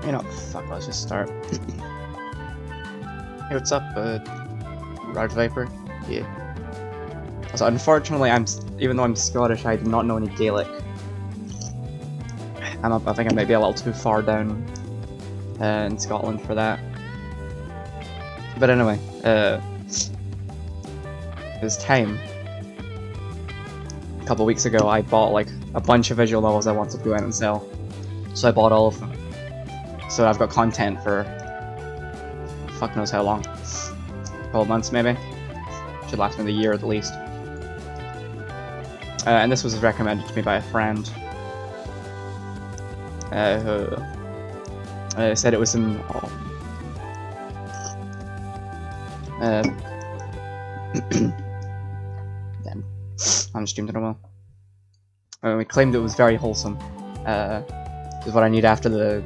You know, fuck, let's just start. Hey, what's up, Red Viper? Yeah. So unfortunately, even though I'm Scottish, I do not know any Gaelic. I think I might be a little too far down in Scotland for that. But anyway, it's time. A couple weeks ago, I bought like a bunch of visual novels I wanted to go out and sell. So I bought all of them. So I've got content for fuck knows how long. A couple months maybe. Should last me the year at least. And this was recommended to me by a friend who said it was some damn, I'm streamed in a while. We claimed it was very wholesome. Is what I need after the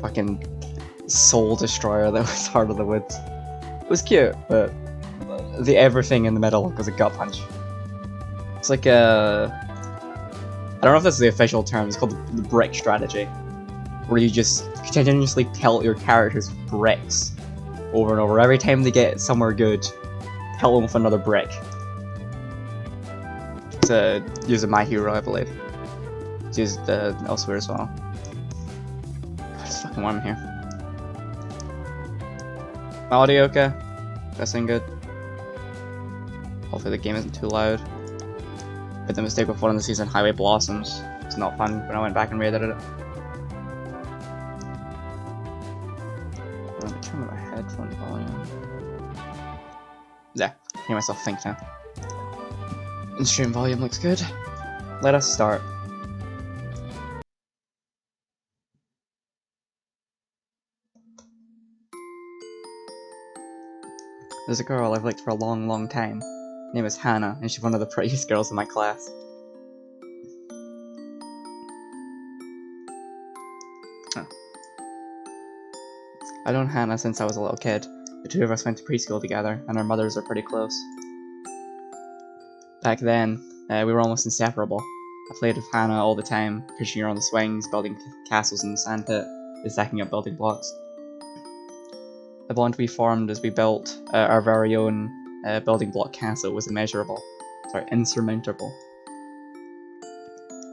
fucking soul destroyer that was Heart of the Woods. It was cute, but the everything in the middle was a gut punch. It's like a... I don't know if that's the official term, it's called the brick strategy. Where you just continuously pelt your characters with bricks over and over. Every time they get somewhere good, pelt them with another brick. It's used in My Hero, I believe. It's used elsewhere as well. It's fucking warm in here. My audio okay? That sound good? Hopefully the game isn't too loud. But the mistake before in the season, Highway Blossoms. It's not fun when I went back and re-edited it. Let me turn my headphone volume. Yeah, hear myself think now. And stream volume looks good. Let us start. There's a girl I've liked for a long, long time. Her name is Hannah, and she's one of the prettiest girls in my class. Huh. I've known Hannah since I was a little kid. The two of us went to preschool together, and our mothers are pretty close. Back then, we were almost inseparable. I played with Hannah all the time, pushing her on the swings, building castles in the sandpit, and stacking up building blocks. The bond we formed as we built our very own building block castle was insurmountable.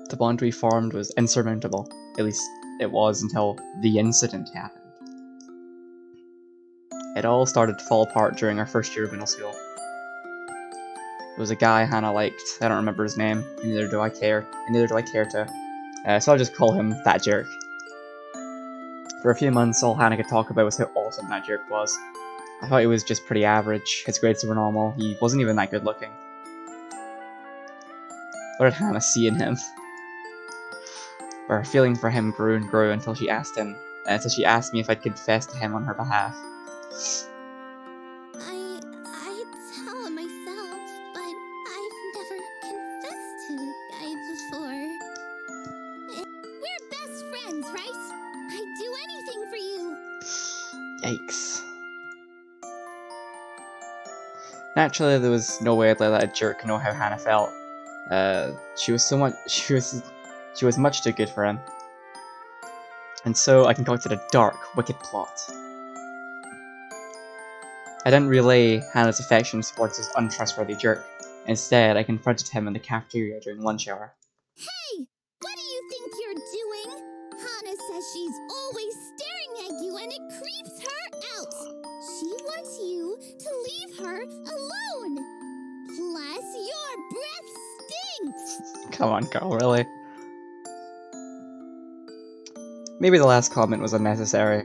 The bond we formed was insurmountable. At least it was until the incident happened. It all started to fall apart during our first year of middle school. There was a guy Hannah liked. I don't remember his name, and neither do I care to. So I'll just call him that jerk. For a few months, all Hannah could talk about was how awesome that jerk was. I thought he was just pretty average, his grades were normal, he wasn't even that good looking. What did Hannah see in him? Her feeling for him grew and grew until she asked me if I'd confess to him on her behalf. I'd tell him myself, but I've never confessed to a guy before. We're best friends, right? I'd do anything for you. Yikes. Naturally, there was no way I'd let that jerk know how Hannah felt. She was much too good for him. And so I concocted a dark, wicked plot. I didn't relay Hannah's affection towards this untrustworthy jerk. Instead, I confronted him in the cafeteria during lunch hour. Hey! What do you think you're doing? Hannah says she's always staring at you and it creeps her out. She wants you to leave her alone. Plus, your breath stinks. Come on, girl, really? Maybe the last comment was unnecessary,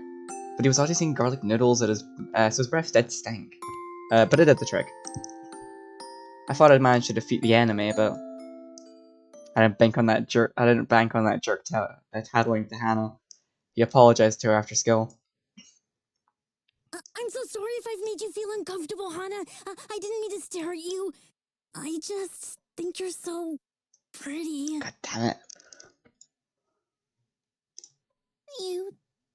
but he was always eating garlic noodles at so his breath did stink. But it did the trick. I thought I'd managed to defeat the enemy, but I didn't bank on that jerk tattling to Hannah. He apologized to her after school. I'm so sorry if I've made you feel uncomfortable, Hannah. I didn't mean to stare at you. I just think you're so pretty. God damn it. You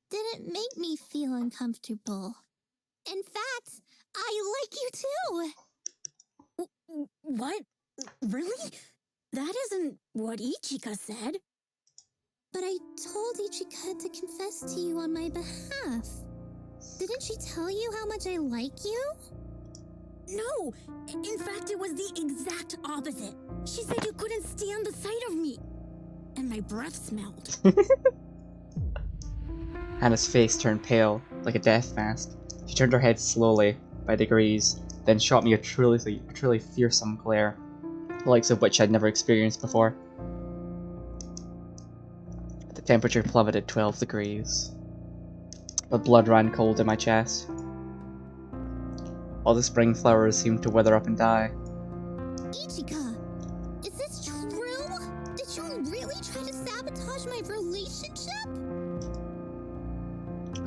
didn't make me feel uncomfortable. In fact, I like you too. What? Really? That isn't what Ichika said. But I told Ichika to confess to you on my behalf. Didn't she tell you how much I like you? No! In fact, it was the exact opposite. She said you couldn't stand the sight of me. And my breath smelled. Hannah's face turned pale, like a death mask. She turned her head slowly, by degrees, then shot me a truly fearsome glare, the likes of which I'd never experienced before. The temperature plummeted 12 degrees. The blood ran cold in my chest. All the spring flowers seemed to wither up and die. Ichika, is this true? Did you really try to sabotage my relationship?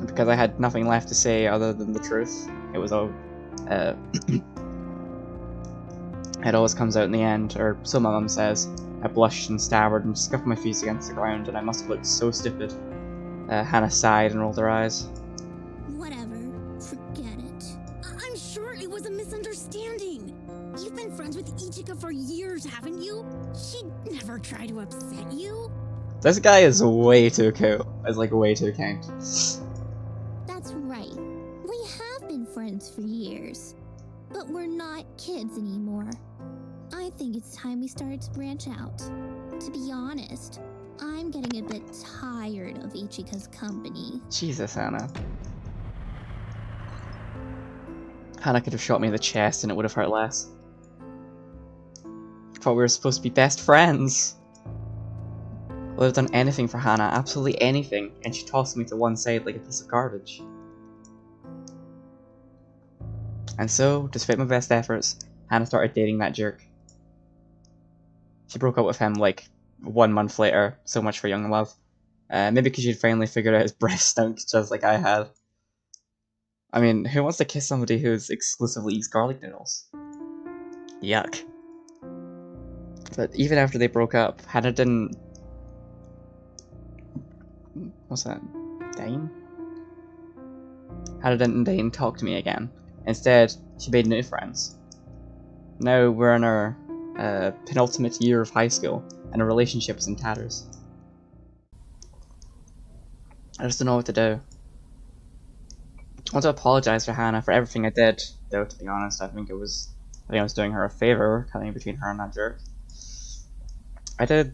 Because I had nothing left to say other than the truth. It was all... it always comes out in the end, or so my mum says. I blushed and stammered and scuffed my face against the ground, and I must have looked so stupid. Hannah sighed and rolled her eyes. Whatever. Forget it. I'm sure it was a misunderstanding. You've been friends with Ichika for years, haven't you? She'd never try to upset you. This guy is way too cool. It's like way too kind. That's right. We have been friends for years. But we're not kids anymore. I think it's time we started to branch out. To be honest, I'm getting a bit tired of Ichika's company. Jesus, Hannah. Hannah could have shot me in the chest and it would have hurt less. I thought we were supposed to be best friends. I would have done anything for Hannah, absolutely anything, and she tossed me to one side like a piece of garbage. And so, despite my best efforts, Hannah started dating that jerk. She broke up with him like 1 month later, so much for young love. Maybe because she'd finally figured out his breath stunk just like I had. I mean, who wants to kiss somebody who's exclusively eats garlic noodles? Yuck. But even after they broke up, Hannah didn't... What's that? Deign? Hannah didn't deign talk to me again. Instead, she made new friends. Now we're in our penultimate year of high school, and our relationship is in tatters. I just don't know what to do. I want to apologize to Hannah for everything I did, though to be honest, I think I was doing her a favor, cutting between her and that jerk. I'd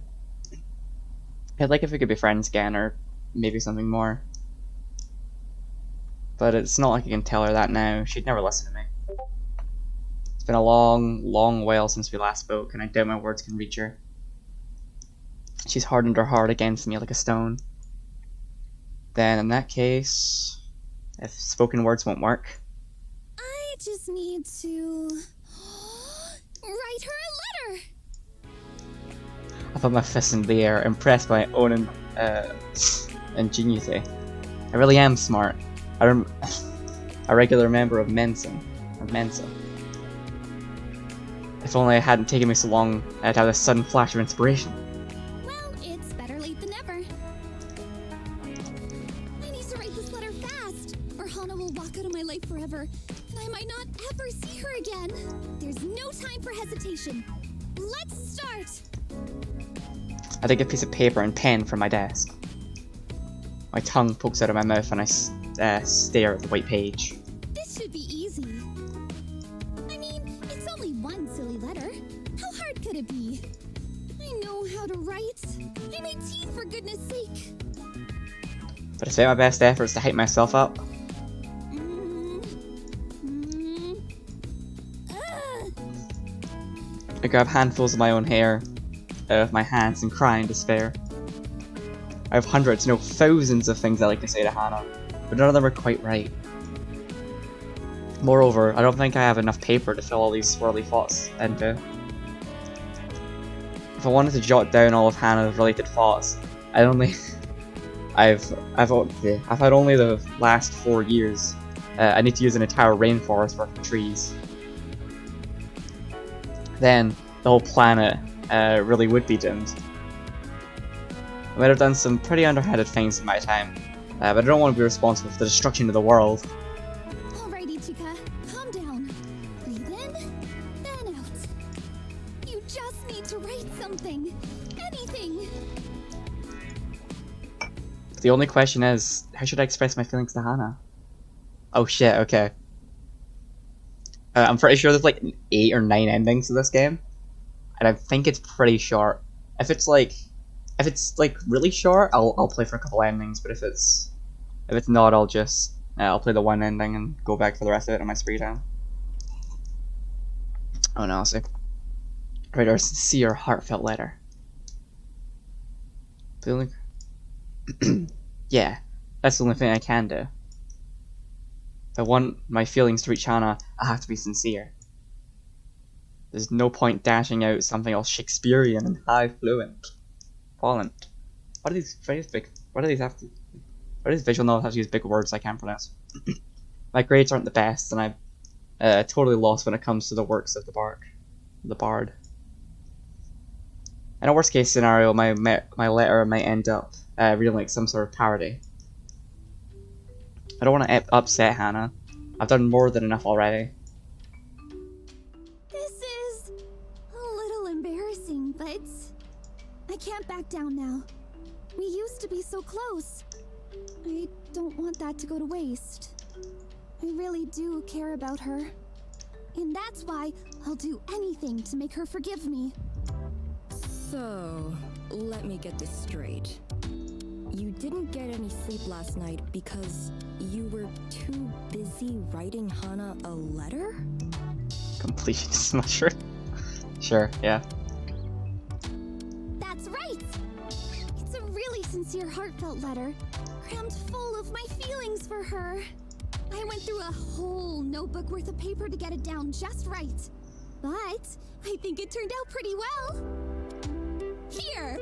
like if we could be friends again, or maybe something more. But it's not like I can tell her that now. She'd never listen to me. It's been a long, long while since we last spoke, and I doubt my words can reach her. She's hardened her heart against me like a stone. Then, in that case, if spoken words won't work, I just need to... write her a letter! I put my fist in the air, impressed by my own ingenuity. I really am smart. I'm a regular member of Mensa. If only it hadn't taken me so long to have this sudden flash of inspiration. Well, it's better late than never. I need to write this letter fast, or Hana will walk out of my life forever, and I might not ever see her again. There's no time for hesitation. Let's start! I take a piece of paper and pen from my desk. My tongue pokes out of my mouth and I stare at the white page. This should be easy. I mean, it's only one silly letter. How hard could it be? I know how to write. I'm 18, for goodness sake. But despite my best efforts to hype myself up, I grab handfuls of my own hair out of my hands and cry in despair. I have hundreds, no thousands of things I like to say to Hannah, but none of them are quite right. Moreover, I don't think I have enough paper to fill all these swirly thoughts into. If I wanted to jot down all of Hannah's related thoughts, I've had only the last 4 years. I need to use an entire rainforest worth of trees. Then the whole planet really would be doomed. I might have done some pretty underhanded things in my time, but I don't want to be responsible for the destruction of the world. Alright, Ichika, calm down. Breathe in, then out. You just need to write something. Anything. The only question is, how should I express my feelings to Hana? Oh shit, okay. I'm pretty sure there's like 8 or 9 endings to this game, and I think it's pretty short. If it's like really short, I'll play for a couple endings. But if it's not, I'll play the one ending and go back for the rest of it in my free time. Oh no, I'll see. Write our sincere, heartfelt letter. Feeling. Yeah, that's the only thing I can do. If I want my feelings to reach Hana, I have to be sincere. There's no point dashing out something all Shakespearean and high fluent. Why do these visual novels have to use big words I can't pronounce? My grades aren't the best, and I'm totally lost when it comes to the works of the bard. In a worst case scenario, my letter might end up reading like some sort of parody. I don't want to upset Hana. I've done more than enough already. This is a little embarrassing, but I can't back down now. We used to be so close. I don't want that to go to waste. I really do care about her. And that's why I'll do anything to make her forgive me. So, let me get this straight. You didn't get any sleep last night because you were too busy writing Hana a letter? Completionist mushroom. Sure, yeah. That's right! It's a really sincere, heartfelt letter, crammed full of my feelings for her. I went through a whole notebook worth of paper to get it down just right. But I think it turned out pretty well. Here!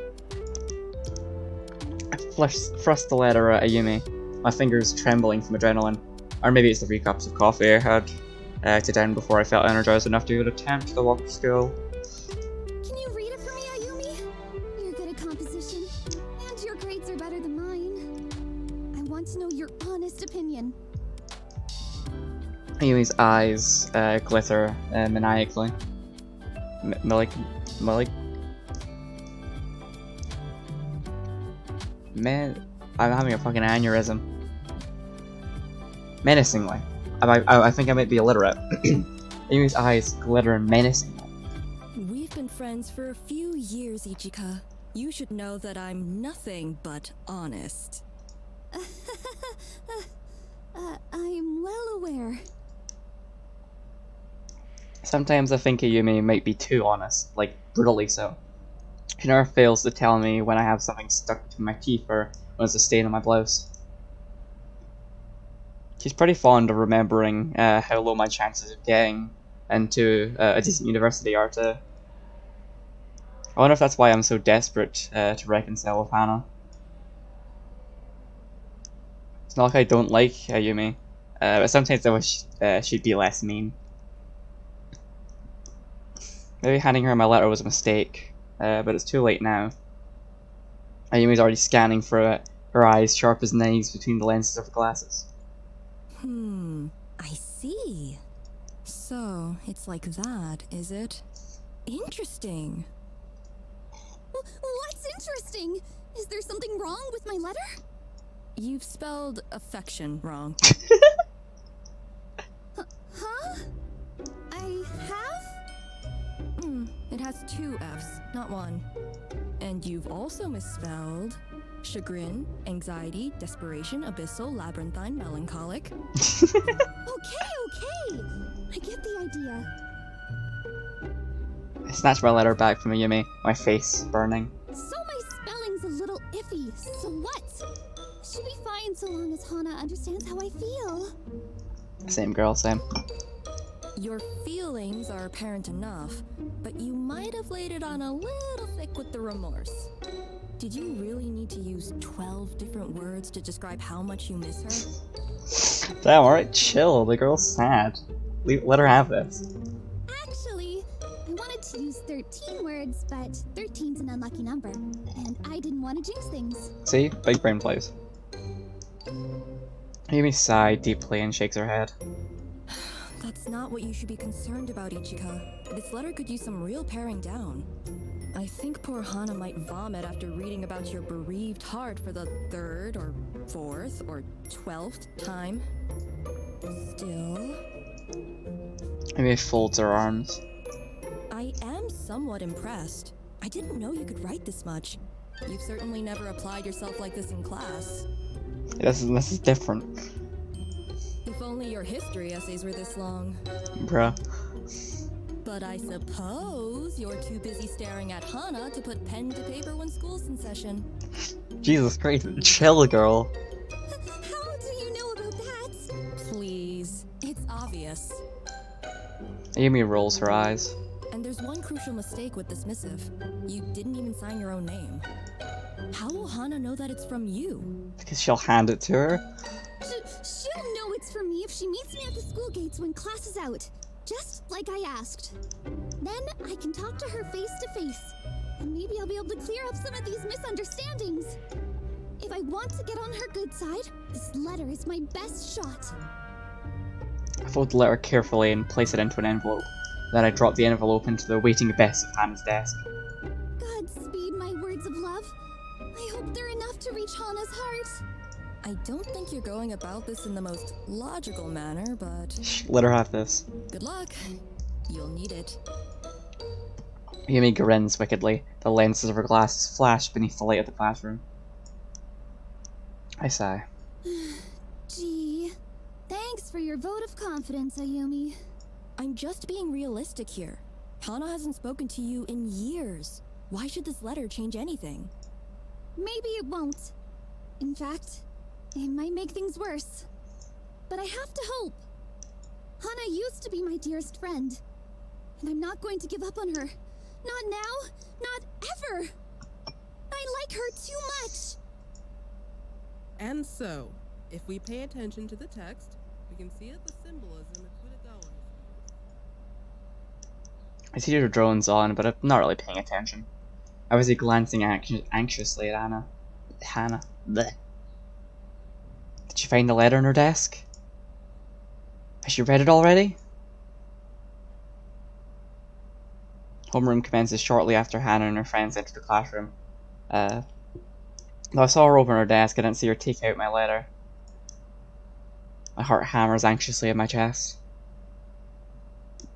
I thrust the letter at Ayumi, my fingers trembling from adrenaline. Or maybe it's the 3 cups of coffee I had to down before I felt energized enough to even attempt the walk to school. Can you read it for me, Ayumi? You're good at composition, and your grades are better than mine. I want to know your honest opinion. Ayumi's eyes glitter maniacally. Man, I'm having a fucking aneurysm. Menacingly. I think I might be illiterate. Ayumi's eyes glitter menacingly. We've been friends for a few years, Ichika. You should know that I'm nothing but honest. I'm well aware. Sometimes I think Ayumi might be too honest, like brutally so. She never fails to tell me when I have something stuck between my teeth or when there's a stain on my blouse. She's pretty fond of remembering how low my chances of getting into a decent university are too. I wonder if that's why I'm so desperate to reconcile with Hana. It's not like I don't like Ayumi, but sometimes I wish she'd be less mean. Maybe handing her my letter was a mistake. But it's too late now. Ayumi's already scanning for it, her eyes sharp as knives between the lenses of the glasses. I see. So, it's like that, is it? Interesting. What's interesting? Is there something wrong with my letter? You've spelled affection wrong. Huh? I have? It has 2 F's, not 1. And you've also misspelled chagrin, anxiety, desperation, abyssal, labyrinthine, melancholic. Okay. I get the idea. I snatched my letter back from Ayumi, my face burning. So my spelling's a little iffy, so what? Should be fine so long as Hana understands how I feel. Same girl, same. Your feelings are apparent enough, but you might have laid it on a little thick with the remorse. Did you really need to use 12 different words to describe how much you miss her? Damn, alright, chill, the girl's sad. Let her have this. Actually, I wanted to use 13 words, but 13's an unlucky number, and I didn't want to jinx things. See? Big brain plays. Ayumi sighed deeply and shakes her head. That's not what you should be concerned about, Ichika. This letter could use some real paring down. I think poor Hana might vomit after reading about your bereaved heart for the 3rd or 4th or 12th time. Still, Maybe folds her arms. I am somewhat impressed. I didn't know you could write this much. You've certainly never applied yourself like this in class. This is different. If only your history essays were this long. Bruh. But I suppose you're too busy staring at Hana to put pen to paper when school's in session. Jesus Christ, chill, girl. How do you know about that? Please. It's obvious. Amy rolls her eyes. And there's one crucial mistake with this missive. You didn't even sign your own name. How will Hana know that it's from you? Because she'll hand it to her. She'll know it's from me if she meets me at the school gates when class is out. Just like I asked. Then I can talk to her face to face. And maybe I'll be able to clear up some of these misunderstandings. If I want to get on her good side, this letter is my best shot. I fold the letter carefully and place it into an envelope. Then I drop the envelope into the waiting abyss of Hannah's desk. Godspeed, my words of love. I hope they're enough to reach Hana's heart. I don't think you're going about this in the most logical manner, but Shh, let her have this. good luck. You'll need it. Amy grins wickedly. The lenses of her glasses flash beneath the light of the classroom. I sigh. Gee, thanks for your vote of confidence, Ayumi. I'm just being realistic here. Hana hasn't spoken to you in years. Why should this letter change anything? Maybe it won't. In fact, it might make things worse. But I have to hope. Hana used to be my dearest friend. And I'm not going to give up on her. Not now, not ever. I like her too much. And so, if we pay attention to the text, we can see that the symbolism of Kunigawa. I see her drones on, but I'm not really paying attention. I was glancing anxiously at Hannah. Blech. Did she find the letter on her desk? Has she read it already? Homeroom commences shortly after Hannah and her friends enter the classroom. Though I saw her open her desk, I didn't see her take out my letter. My heart hammers anxiously at my chest.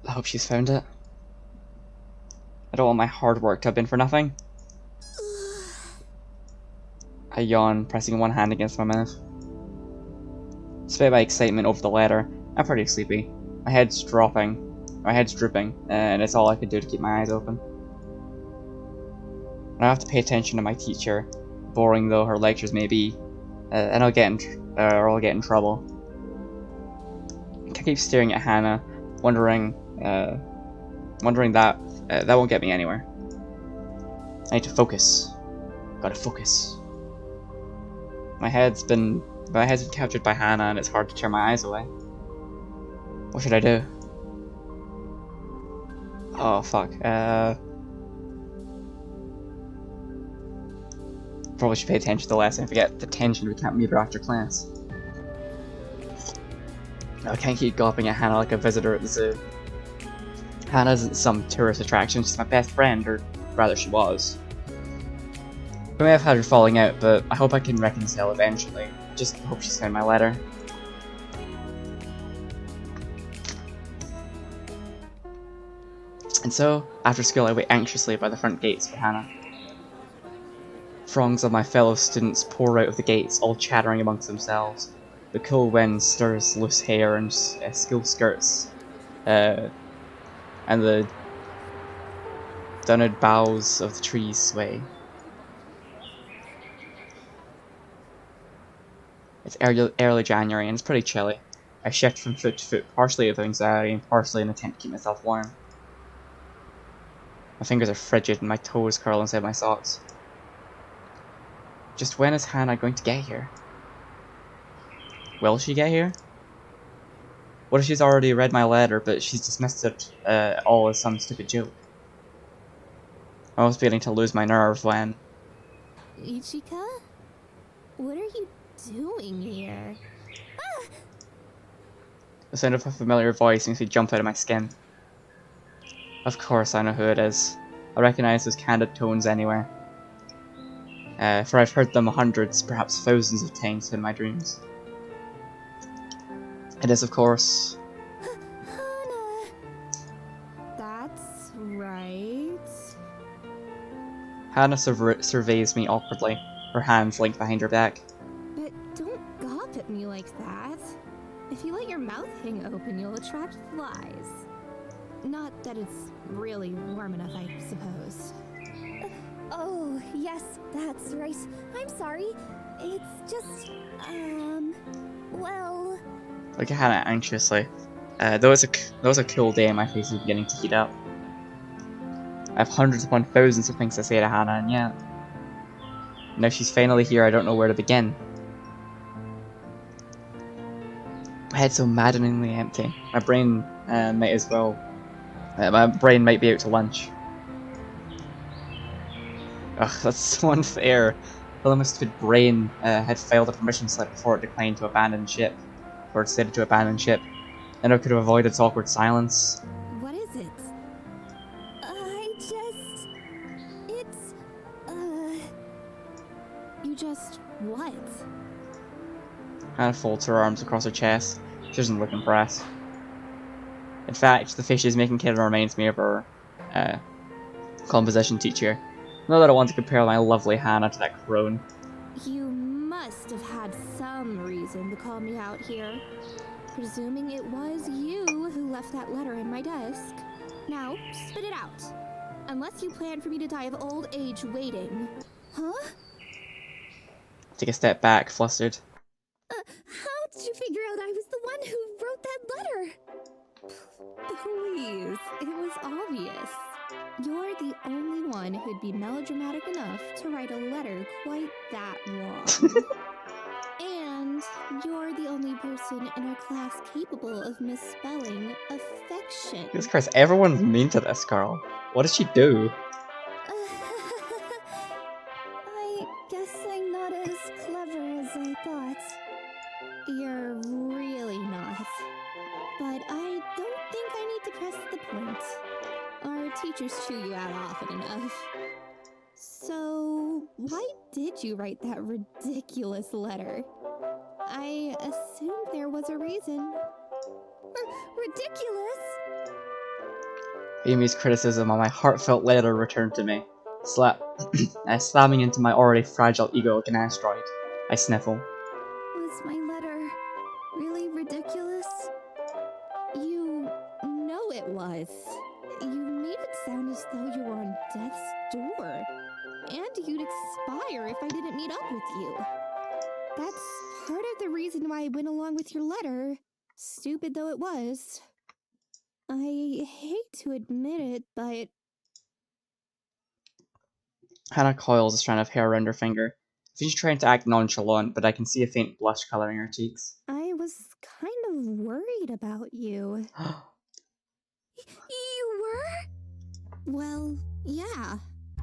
I hope she's found it. I don't want my hard work to have been for nothing. I yawn, pressing one hand against my mouth. Despite my excitement over the letter, I'm pretty sleepy. My head's drooping, and it's all I can do to keep my eyes open. I have to pay attention to my teacher, boring though her lectures may be, and I'll get in trouble. I keep staring at Hannah, wondering that that won't get me anywhere. I need to focus. Gotta focus. My head's been captured by Hannah, and it's hard to turn my eyes away. What should I do? Oh fuck. Probably should pay attention to the lesson. Forget the tension we can't meet her after class. I can't keep gawping at Hannah like a visitor at the zoo. Hannah isn't some tourist attraction, she's my best friend, or rather she was. We may have had her falling out, but I hope I can reconcile eventually. Just hope she's found my letter. And so, after school I wait anxiously by the front gates for Hannah. Throngs of my fellow students pour out of the gates, all chattering amongst themselves. The cool wind stirs loose hair and school skirts, and the dunned boughs of the trees sway. It's early January and it's pretty chilly. I shift from foot to foot, partially out of anxiety and partially in an attempt to keep myself warm. My fingers are frigid and my toes curl inside my socks. Just when is Hannah going to get here? Will she get here? What if she's already read my letter, but she's dismissed it all as some stupid joke? I was beginning to lose my nerve when... Ichika? What are you doing here? The sound of a familiar voice makes me jump out of my skin. Of course I know who it is. I recognize those candid tones anywhere. For I've heard them hundreds, perhaps thousands of times in my dreams. It is, of course, Hana. That's right. Hannah surveys me awkwardly, her hands linked behind her back. But don't gawp at me like that. If you let your mouth hang open, you'll attract flies. Not that it's really warm enough, I suppose. Oh, yes, that's right. I'm sorry. It's just, well... Look at Hannah anxiously. Though it's a cool day, my face is beginning to heat up. I have hundreds upon thousands of things to say to Hannah, and yet... now she's finally here, I don't know where to begin. My head's so maddeningly empty. My brain my brain might be out to lunch. Ugh, that's so unfair. Philoma's stupid brain had filed a permission slip before it declined to abandon ship. Or it decided to abandon ship. And I could have avoided its awkward silence. What is it? You just what? Hannah folds her arms across her chest. She doesn't look impressed. In fact, the fishes making kid reminds me of her composition teacher. Not that I want to compare my lovely Hannah to that crone. You must have had some reason to call me out here. Presuming it was you who left that letter in my desk. Now, spit it out. Unless you plan for me to die of old age waiting. Huh? Take a step back, flustered. How did you figure out I was the one who wrote that letter? Please, it was obvious. You're the only one who'd be melodramatic enough to write a letter quite that long. And you're the only person in our class capable of misspelling affection. Jesus Christ, everyone's mean to this girl. What did she do? I guess I'm not as clever as I thought. You're really not. But I don't think I need to press the point. Our teachers chew you out often enough. So, why did you write that ridiculous letter? I assumed there was a reason. Ridiculous? Amy's criticism on my heartfelt letter returned to me, slamming into my already fragile ego like an asteroid. I sniffle. Was my letter really ridiculous? You know it was. You made it sound as though you were on death's door. And you'd expire if I didn't meet up with you. That's part of the reason why I went along with your letter, stupid though it was. I hate to admit it, but... Hannah coils a strand of hair around her finger. She's trying to act nonchalant, but I can see a faint blush coloring her cheeks. I was kind of worried about you. You were? Well, yeah.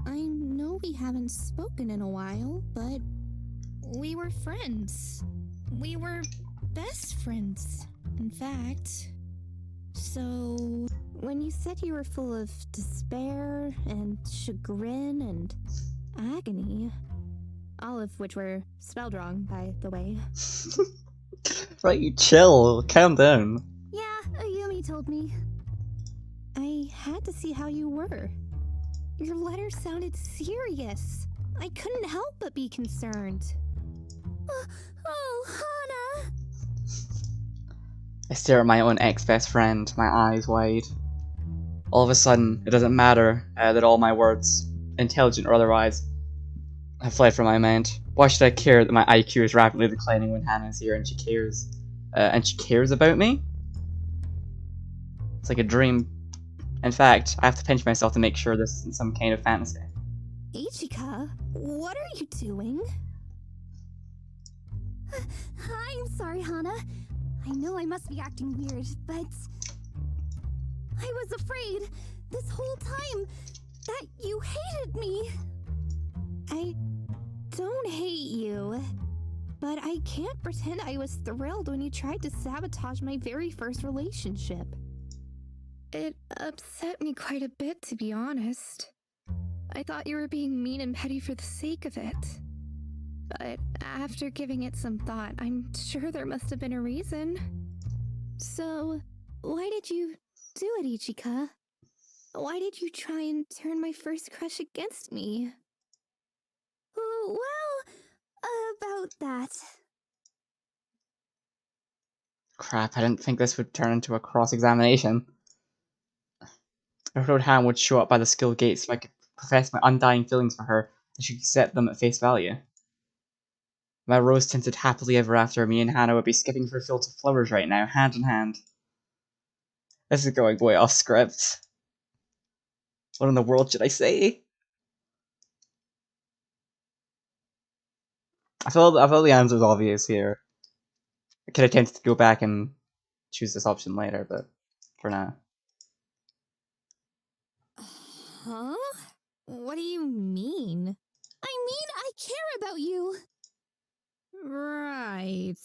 I know we haven't spoken in a while, but we were friends. We were best friends, in fact. So, when you said you were full of despair and chagrin and agony, all of which were spelled wrong, by the way. Right, chill, calm down. Yeah, Ayumi told me. I had to see how you were. Your letter sounded serious. I couldn't help but be concerned. Oh, Hana! I stare at my own ex-best friend, my eyes wide. All of a sudden, it doesn't matter that all my words, intelligent or otherwise, have fled from my mind. Why should I care that my IQ is rapidly declining when Hannah is here and she cares about me? It's like a dream. In fact, I have to pinch myself to make sure this isn't some kind of fantasy. Ichika, what are you doing? I'm sorry, Hana. I know I must be acting weird, but... I was afraid this whole time that you hated me. I don't hate you, but I can't pretend I was thrilled when you tried to sabotage my very first relationship. It upset me quite a bit, to be honest. I thought you were being mean and petty for the sake of it. But after giving it some thought, I'm sure there must have been a reason. So, why did you do it, Ichika? Why did you try and turn my first crush against me? Well, about that. Crap, I didn't think this would turn into a cross-examination. I thought Han would show up by the skill gate so I could profess my undying feelings for her and she could accept them at face value. My rose-tinted happily ever after, me and Hannah would be skipping through fields of flowers right now, hand in hand. This is going way off script. What in the world should I say? I feel the answer's obvious here. I could attempt to go back and choose this option later, but for now. Huh? What do you mean? I mean, I care about you. Right.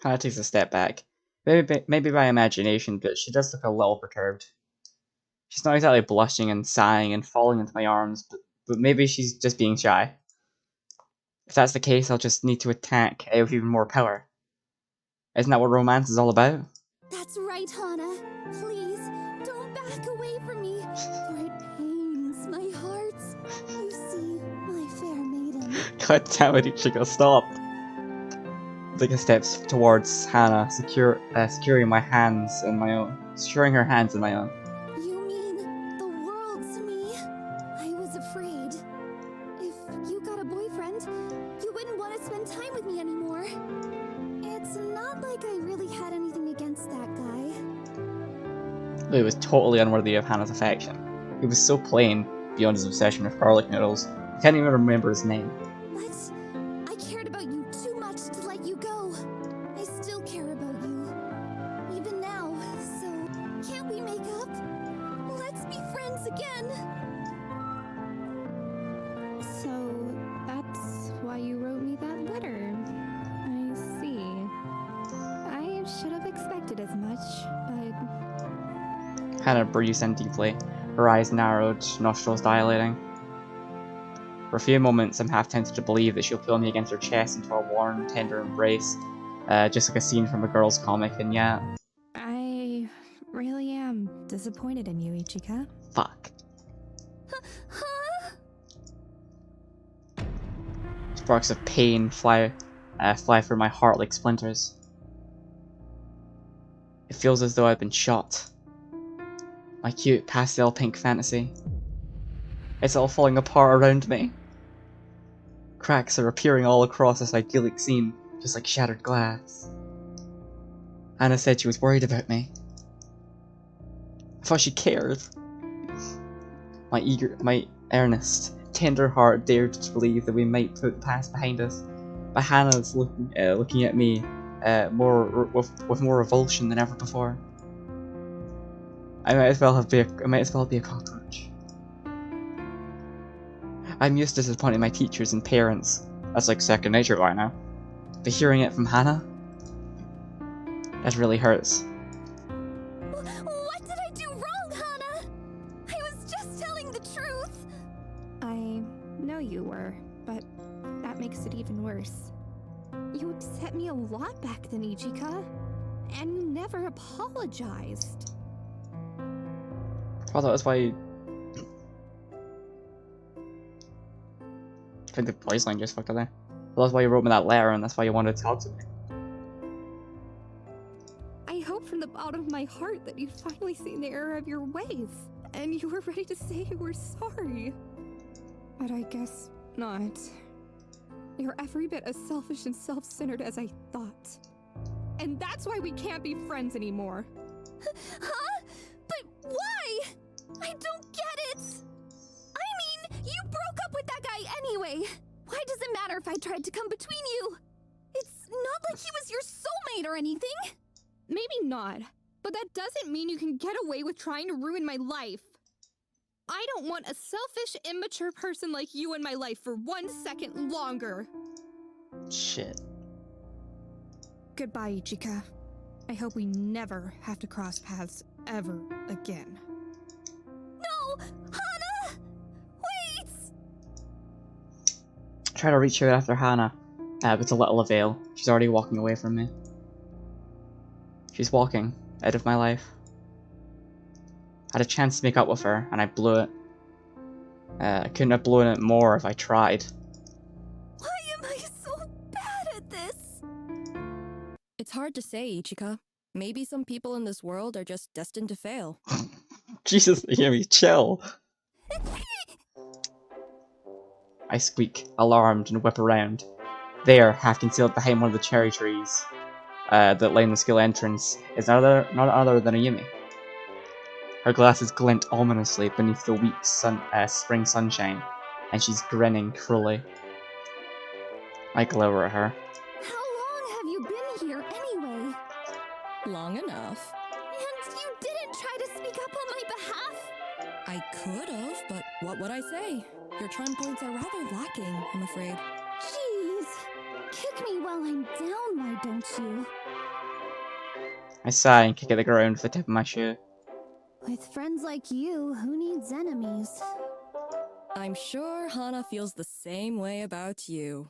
Hannah takes a step back. Maybe by imagination, but she does look a little perturbed. She's not exactly blushing and sighing and falling into my arms, but maybe she's just being shy. If that's the case, I'll just need to attack with even more power. Isn't that what romance is all about? That's right, Hana. Please, don't back away from me, for it pains my heart. You see, my fair maiden. God damn it, Ichigo, stop! Take a step towards Hannah, securing my hands in my own. Securing her hands in my own. You mean the world to me? I was afraid. If you got a boyfriend, you wouldn't want to spend time with me anymore. It's not like I really had anything against that guy. It was totally unworthy of Hannah's affection. He was so plain, beyond his obsession with garlic noodles, I can't even remember his name. But I cared about you too much to let you go. I still care about you. Even now, so can't we make up? Let's be friends again. So, that's why you wrote me that letter. I see. I should have expected as much, but... Hannah breathed in deeply, her eyes narrowed, nostrils dilating. For a few moments, I'm half tempted to believe that she'll pull me against her chest into a warm, tender embrace, just like a scene from a girl's comic, and yeah, I really am disappointed in you, Ichika. fuck. Huh? Sparks of pain fly through my heart like splinters. It feels as though I've been shot. My cute pastel pink fantasy. It's all falling apart around me. Cracks are appearing all across this idyllic scene, just like shattered glass. Anna said she was worried about me. I thought she cared. My earnest, tender heart dared to believe that we might put the past behind us. But Hannah's looking at me with more revulsion than ever before. I might as well be a cockroach. I'm used to disappointing my teachers and parents. That's like second nature right now. But hearing it from Hannah, that really hurts. What did I do wrong, Hana? I was just telling the truth. I know you were, but that makes it even worse. You upset me a lot back then, Ichika, and you never apologized. Oh, that was why. I think the voice line just fucked up there. Well, that's why you wrote me that letter, and that's why you wanted to talk to me. I hope from the bottom of my heart that you'd finally seen the error of your ways, and you were ready to say you were sorry. But I guess not. You're every bit as selfish and self-centered as I thought. And that's why we can't be friends anymore. Huh? But why? I don't get it. I mean, you broke up with that guy anyway. Why does it matter if I tried to come between you? It's not like he was your soulmate or anything. Maybe not, but that doesn't mean you can get away with trying to ruin my life. I don't want a selfish, immature person like you in my life for 1 second longer. Shit. Goodbye, Ichika. I hope we never have to cross paths ever again. No, Hana! try to reach out after Hannah, but to little avail. She's already walking away from me. She's walking out of my life. I had a chance to make up with her, and I blew it. I couldn't have blown it more if I tried. Why am I so bad at this? It's hard to say, Ichika. Maybe some people in this world are just destined to fail. Jesus, Yumi, chill. I squeak, alarmed, and whip around. There, half concealed behind one of the cherry trees that line the school entrance, is none other than Ayumi. Her glasses glint ominously beneath the weak spring sunshine, and she's grinning cruelly. I glower at her. How long have you been here anyway? Long enough. And you didn't try to speak up on my behalf? I could have, but what would I say? Your charm points are rather lacking, I'm afraid. Jeez. Kick me while I'm down, why don't you? I sigh and kick at the ground with the tip of my shoe. With friends like you, who needs enemies? I'm sure Hana feels the same way about you.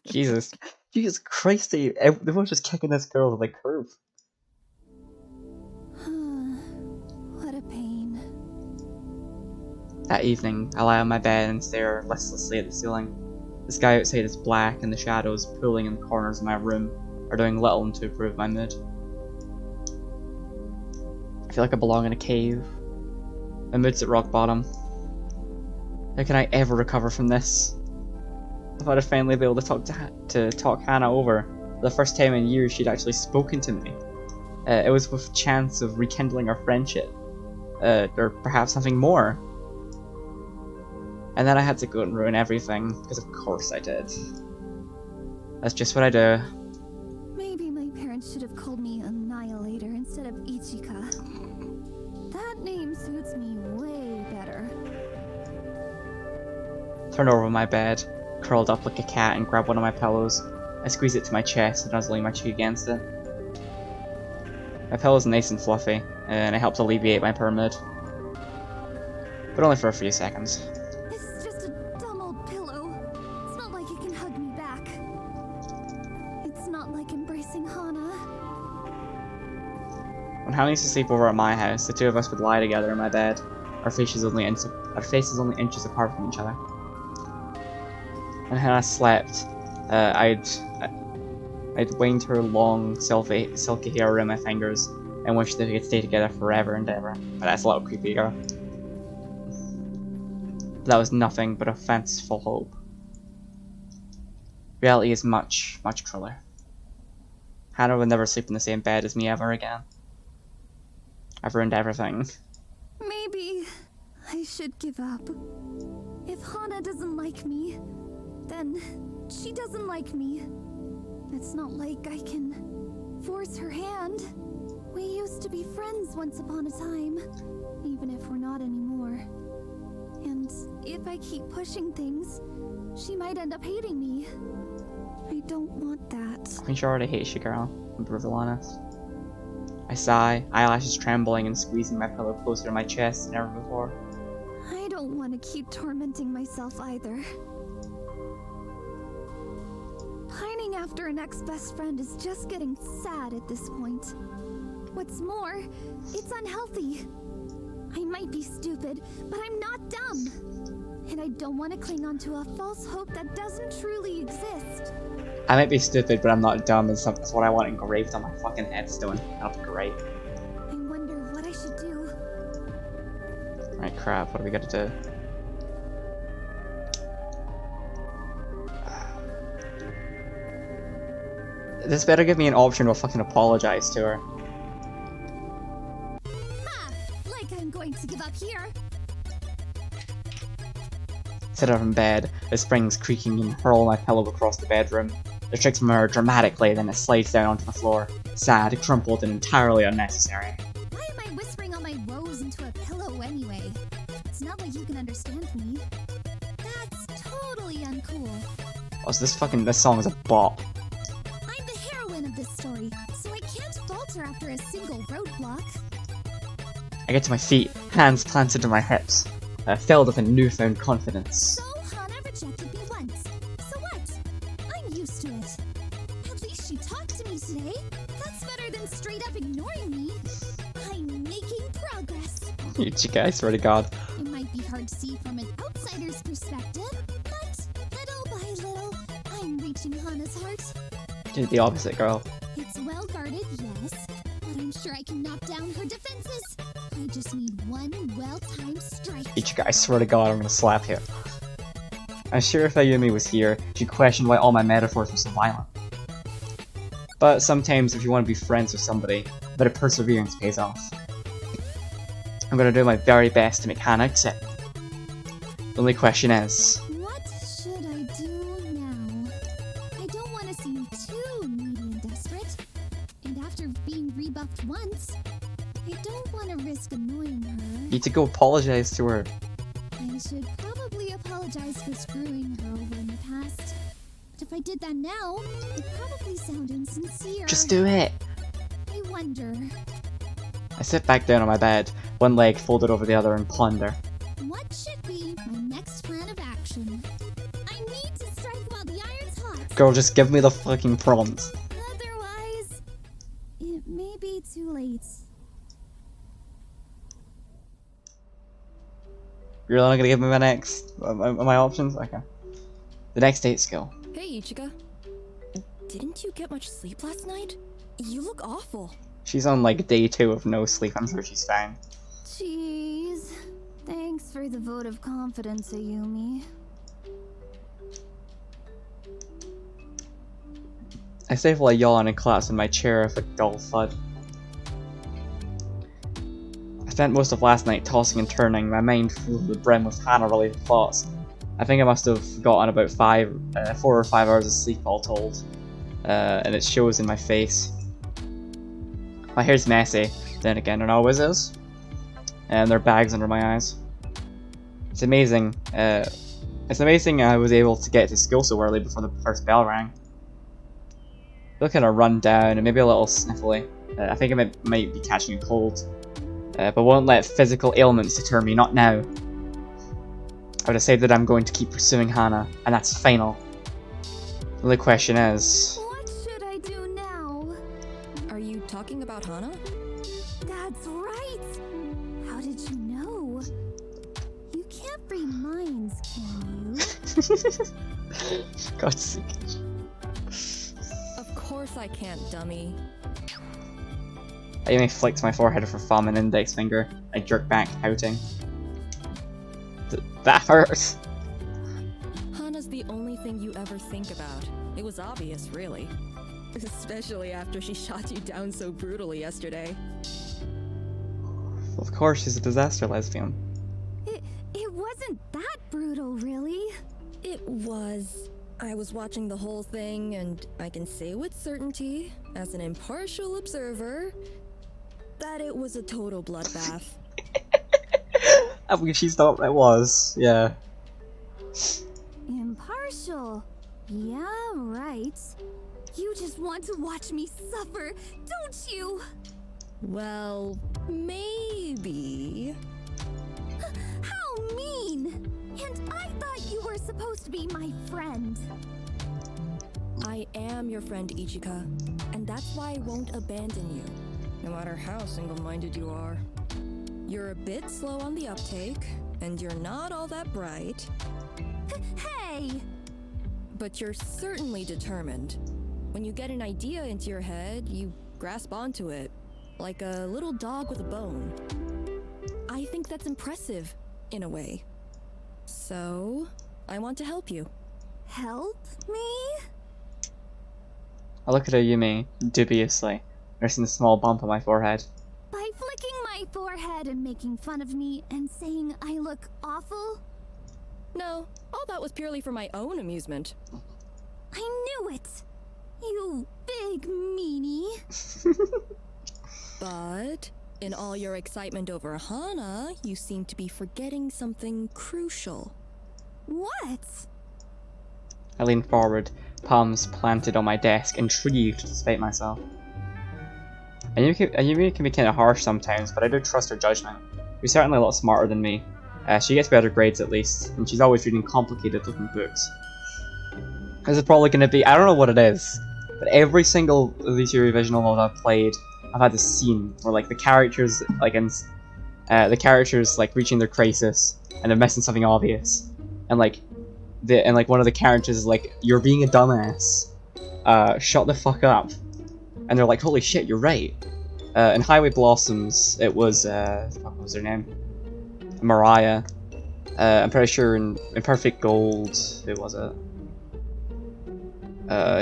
Jesus. Jesus Christ, they were just kicking this girl to the curb. What a pain. That evening, I lie on my bed and stare listlessly at the ceiling. The sky outside is black and the shadows pooling in the corners of my room are doing little to improve my mood. I feel like I belong in a cave. My mood's at rock bottom. How can I ever recover from this? I thought I'd finally be able to talk Hannah over. For the first time in years she'd actually spoken to me. It was with chance of rekindling our friendship. Or perhaps something more. And then I had to go and ruin everything, because of course I did. That's just what I do. Maybe my parents should have called me Annihilator instead of Ichika. That name suits me way better. Turn over on my bed, curled up like a cat and grab one of my pillows. I squeeze it to my chest and nuzzling my cheek against it. My pillow's nice and fluffy, and it helps alleviate my pyramid. But only for a few seconds. This is just a dumb old pillow. It's not like it can hug me back. It's not like embracing Hana. When Hannah used to sleep over at my house, the two of us would lie together in my bed, our faces only inches apart from each other. When Hannah slept, I'd wind her long, silky hair around my fingers and wish that we could stay together forever and ever. But that's a little creepy, girl. That was nothing but a fanciful hope. Reality is much, much crueler. Hannah will never sleep in the same bed as me ever again. I've ruined everything. Maybe I should give up. If Hana doesn't like me, then she doesn't like me. It's not like I can force her hand. We used to be friends once upon a time, even if we're not anymore. And if I keep pushing things, she might end up hating me. I don't want that. I think she already hates you, girl. I'm brutally honest. I sigh, eyelashes trembling and squeezing my pillow closer to my chest than ever before. I don't want to keep tormenting myself either. Pining after an ex-best friend is just getting sad at this point. What's more, it's unhealthy. I might be stupid, but I'm not dumb. And I don't want to cling on to a false hope that doesn't truly exist. I might be stupid, but I'm not dumb, and that's what I want engraved on my fucking headstone. That'll be great. I wonder what I should do. Right, crap, what do we gotta do? This better give me an option to fucking apologize to her. Ha! Like I'm going to give up here. Sit up in bed, the springs creaking and hurl my pillow across the bedroom. The tricks murmur dramatically, then it slides down onto the floor. Sad, crumpled, and entirely unnecessary. Why am I whispering all my woes into a pillow anyway? It's not like you can understand me. That's totally uncool. Oh, so this song is a bop. I'm the heroine of this story, so I can't falter after a single roadblock. I get to my feet, hands planted to my hips, filled with a newfound confidence. So Hana rejected me once. today. That's better than straight up ignoring me. I'm making progress. Ichika, I swear to God. It might be hard to see from an outsider's perspective, but little by little, I'm reaching Hana's heart. You're the opposite, girl. It's well guarded, yes, but I'm sure I can knock down her defenses. I just need one well-timed strike. Ichika, I swear to God, I'm gonna slap you. I'm sure if Ayumi was here, she'd question why all my metaphors were so violent. But sometimes if you want to be friends with somebody, a bit of perseverance pays off. I'm gonna do my very best to make Hana accept. The only question is, What should I do now? I don't want to seem too needy and desperate. And after being rebuffed once, I don't want to risk annoying her. you need to go apologize to her. I should probably apologize for screwing her over in the past. But if I did that now, it'd probably sound insincere. Just do it. I wonder, I sit back down on my bed, one leg folded over the other, and ponder. what should be my next plan of action? I need to strike while the iron's hot. Girl, just give me the fucking prompt. Otherwise, it may be too late. You're not gonna give me my next, my options? Okay. The next date skill. Hey, Ichika. Didn't you get much sleep last night? You look awful. She's on like day 2 of no sleep. I'm sure she's fine. Jeez. Thanks for the vote of confidence, Ayumi. I stifle a yawn and collapse in my chair with a dull thud. I spent most of last night tossing and turning, my mind full to the brim with Hana-related thoughts. I think I must have gotten about 4 or 5 hours of sleep all told, and it shows in my face. My hair's messy, then again it always is, and there are bags under my eyes. It's amazing I was able to get to school so early before the first bell rang. I feel kind of run down and maybe a little sniffly. I think I might be catching a cold, but won't let physical ailments deter me, not now. I've decided that I'm going to keep pursuing Hana, and that's final. The only question is... What should I do now? Are you talking about Hana? That's right! How did you know? You can't read minds, can you? God's sake. Of course I can't, dummy. Ayumi flicked my forehead with her thumb and index finger. I jerked back, pouting. That hurts! Hana's the only thing you ever think about. It was obvious, really. Especially after she shot you down so brutally yesterday. Of course, she's a disaster lesbian. It wasn't that brutal, really. It was. I was watching the whole thing, and I can say with certainty, as an impartial observer, that it was a total bloodbath. I mean, she thought it was, yeah. Impartial. Yeah, right. You just want to watch me suffer, don't you? Well, maybe. How mean! And I thought you were supposed to be my friend. I am your friend, Ichika, and that's why I won't abandon you, no matter how single-minded you are. You're a bit slow on the uptake, and you're not all that bright, Hey! but you're certainly determined. When you get an idea into your head, you grasp onto it, like a little dog with a bone. I think that's impressive, in a way. So, I want to help you. Help me? I look at Ayumi dubiously, nursing a small bump on my forehead. By flicking my forehead and making fun of me and saying I look awful? No, all that was purely for my own amusement. I knew it! You big meanie. But, in all your excitement over Hana, you seem to be forgetting something crucial. What? I leaned forward, palms planted on my desk, intrigued despite myself. Ayumi can be kind of harsh sometimes, but I do trust her judgment. She's certainly a lot smarter than me. She gets better grades at least, and she's always reading complicated looking books. This is probably going to be, I don't know what it is, but every single of these Yuri visual novels I've played, I've had this scene where like the characters like reaching their crisis and they're missing something obvious, and like one of the characters is like, "You're being a dumbass. Shut the fuck up." And they're like, "Holy shit, you're right." In Highway Blossoms, it was what was her name? Mariah. I'm pretty sure in Perfect Gold, who was it?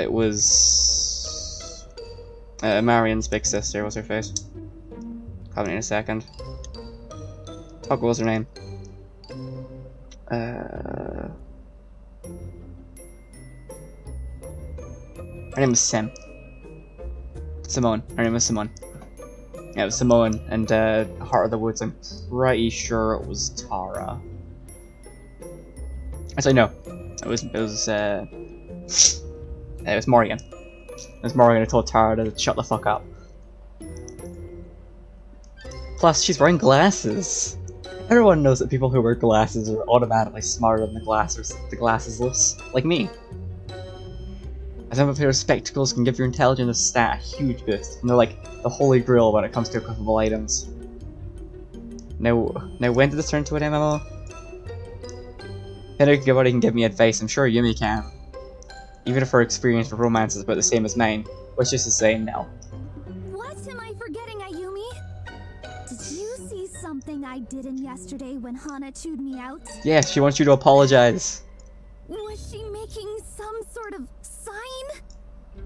It was Marion's big sister. What's her face? Coming in a second. Fuck, what was her name? Her name was Simone. Her name was Simone. Yeah, it was Simone, and Heart of the Woods, I'm pretty sure it was Tara. Actually, no. It was Morgan. It was Morgan who told Tara to shut the fuck up. Plus, she's wearing glasses. Everyone knows that people who wear glasses are automatically smarter than the glassesless, like me. As a pair of spectacles can give your intelligence stat a huge boost, and they're like the holy grail when it comes to equipable items. Now when did this turn into an MMO? If anybody can give me advice, I'm sure Yumi can. Even if her experience with romance is about the same as mine, which is to say, no. What am I forgetting, Ayumi? Did you see something I did in yesterday when Hana chewed me out? Yeah, she wants you to apologize. Was she making some sort of sign? Do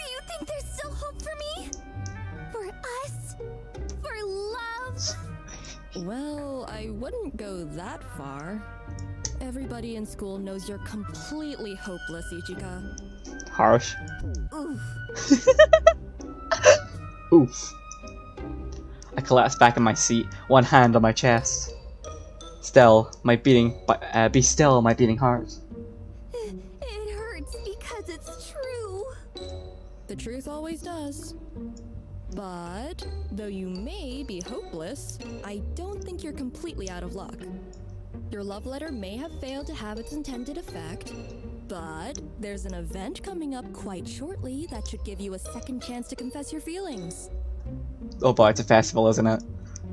you think there's still hope for me? For us? For love? Well, I wouldn't go that far. Everybody in school knows you're completely hopeless, Ichika. Harsh. Oof. Oof. I collapsed back in my seat, one hand on my chest. Be still, my beating heart. It hurts because it's true. The truth always does. But, though you may be hopeless, I don't think you're completely out of luck. Your love letter may have failed to have its intended effect, but there's an event coming up quite shortly that should give you a second chance to confess your feelings. Oh boy, it's a festival, isn't it?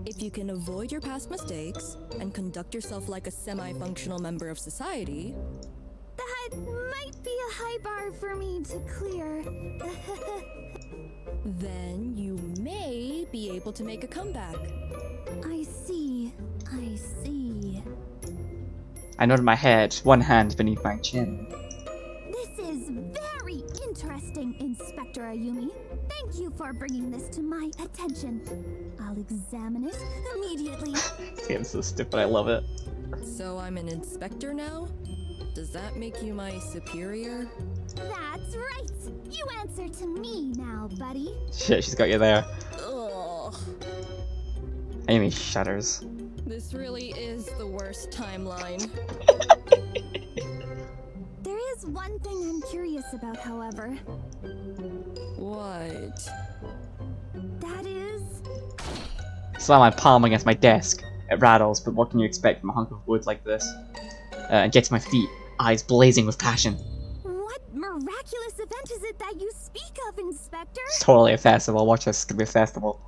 If you can avoid your past mistakes and conduct yourself like a semi-functional member of society, That might be a high bar for me to clear. then you may be able to make a comeback. I see. I nodded my head, one hand beneath my chin. This is very interesting, Inspector Ayumi. Thank you for bringing this to my attention. I'll examine it immediately. This game's so stupid, I love it. So I'm an inspector now? Does that make you my superior? That's right. You answer to me now, buddy. Shit, she's got you there. Ugh. Amy shudders. This really is the worst timeline. There is one thing I'm curious about, however. What? That is... Slam my palm against my desk. It rattles, but what can you expect from a hunk of wood like this? And get to my feet, eyes blazing with passion. What miraculous event is it that you speak of, Inspector? It's totally a festival. Watch this, it's gonna be a festival.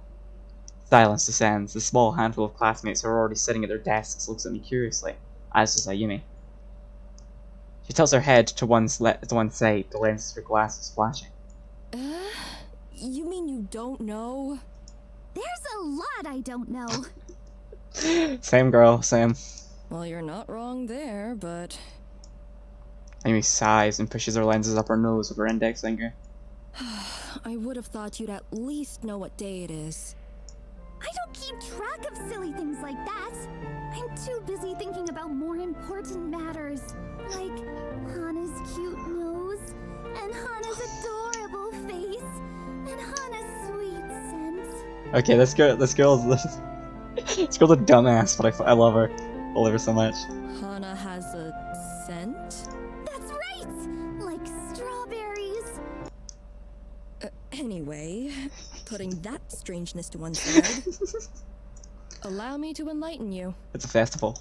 Silence descends. The small handful of classmates who are already sitting at their desks looks at me curiously, as does Ayumi. She tilts her head to one side, the lenses of her glasses flashing. You mean you don't know? There's a lot I don't know. Same girl, same. Well, you're not wrong there, but... Amy sighs and pushes her lenses up her nose with her index finger. I would have thought you'd at least know what day it is. I don't keep track of silly things like that. I'm too busy thinking about more important matters, like Hana's cute nose, and Hana's adorable face, and Hana's sweet scent. Okay, this girl's a dumbass, but I love her. I love her so much. Hana has a scent? That's right! Like strawberries. Anyway, putting that strangeness to one side, allow me to enlighten you. It's a festival.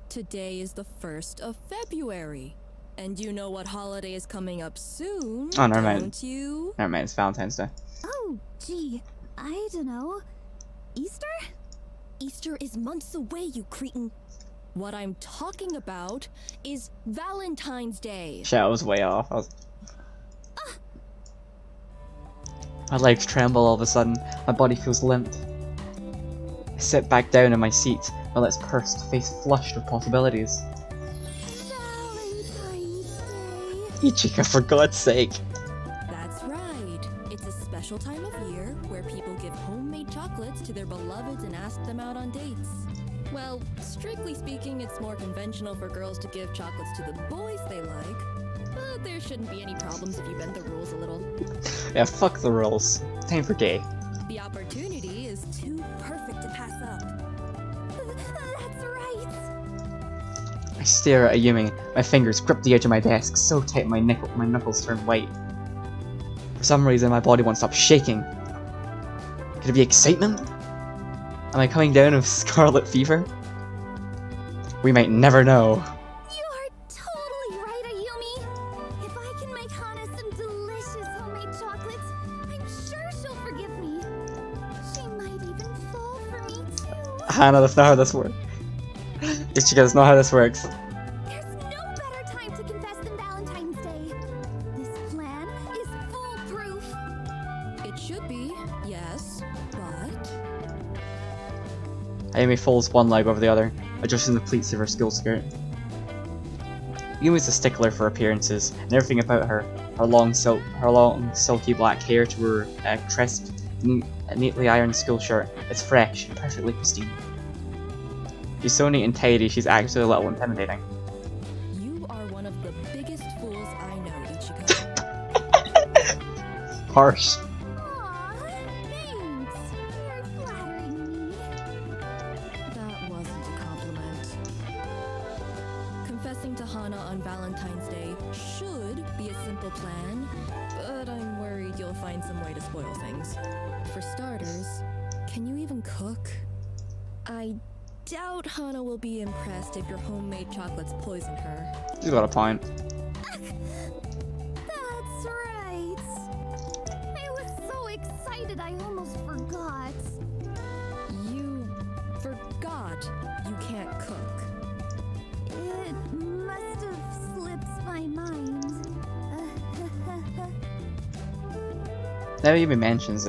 Today is the 1st of February. And you know what holiday is coming up soon, Oh, never mind. don't you? Never mind, it's Valentine's Day. Oh, gee, I don't know. Easter? Easter is months away, you cretin. What I'm talking about is Valentine's Day. Shit, I was way off. My legs tremble all of a sudden. My body feels limp. I sit back down in my seat, my lips pursed, face flushed with possibilities. Valentine's Day. Ichika, for God's sake. That's right. It's a special time of year where people give homemade chocolates to their beloveds and ask them out on dates. Well, strictly speaking, it's more conventional for girls to give chocolates to the boys they like. But there shouldn't be any problems if you bend the rules a little. Yeah, fuck the rules. Time for gay. The opportunity is too perfect to pass up. That's right. I stare at Ayumi, my fingers grip the edge of my desk so tight my knuckles turn white. For some reason my body won't stop shaking. Could it be excitement? Am I coming down with scarlet fever? We might never know. You are totally right, Ayumi. If I can make Hana some delicious homemade chocolates, I'm sure she'll forgive me. She might even fall for me too. Hannah, that's not how this works. Ichika, that's not how this works. There's no better time to confess than Valentine's Day. This plan is foolproof. It should be, yes, but... Ayumi folds one leg over the other, adjusting the pleats of her school skirt. Yumi's a stickler for appearances, and everything about her, her long silky black hair to her crisp, neatly ironed school shirt, is fresh and perfectly pristine. She's so neat and tidy, she's actually a little intimidating. You are one of the biggest fools I know, Ichika. Harsh. Aw, thanks. You're flattering me. That wasn't a compliment. Confessing to Hana on Valentine's Day should be a simple plan, but I'm worried you'll find some way to spoil things. For starters, can you even cook? I doubt Hana will be impressed if your homemade chocolates poison her. She's got a point. That's right. I was so excited I almost forgot. You forgot you can't cook. It must have slipped my mind. Now Ayumi mentions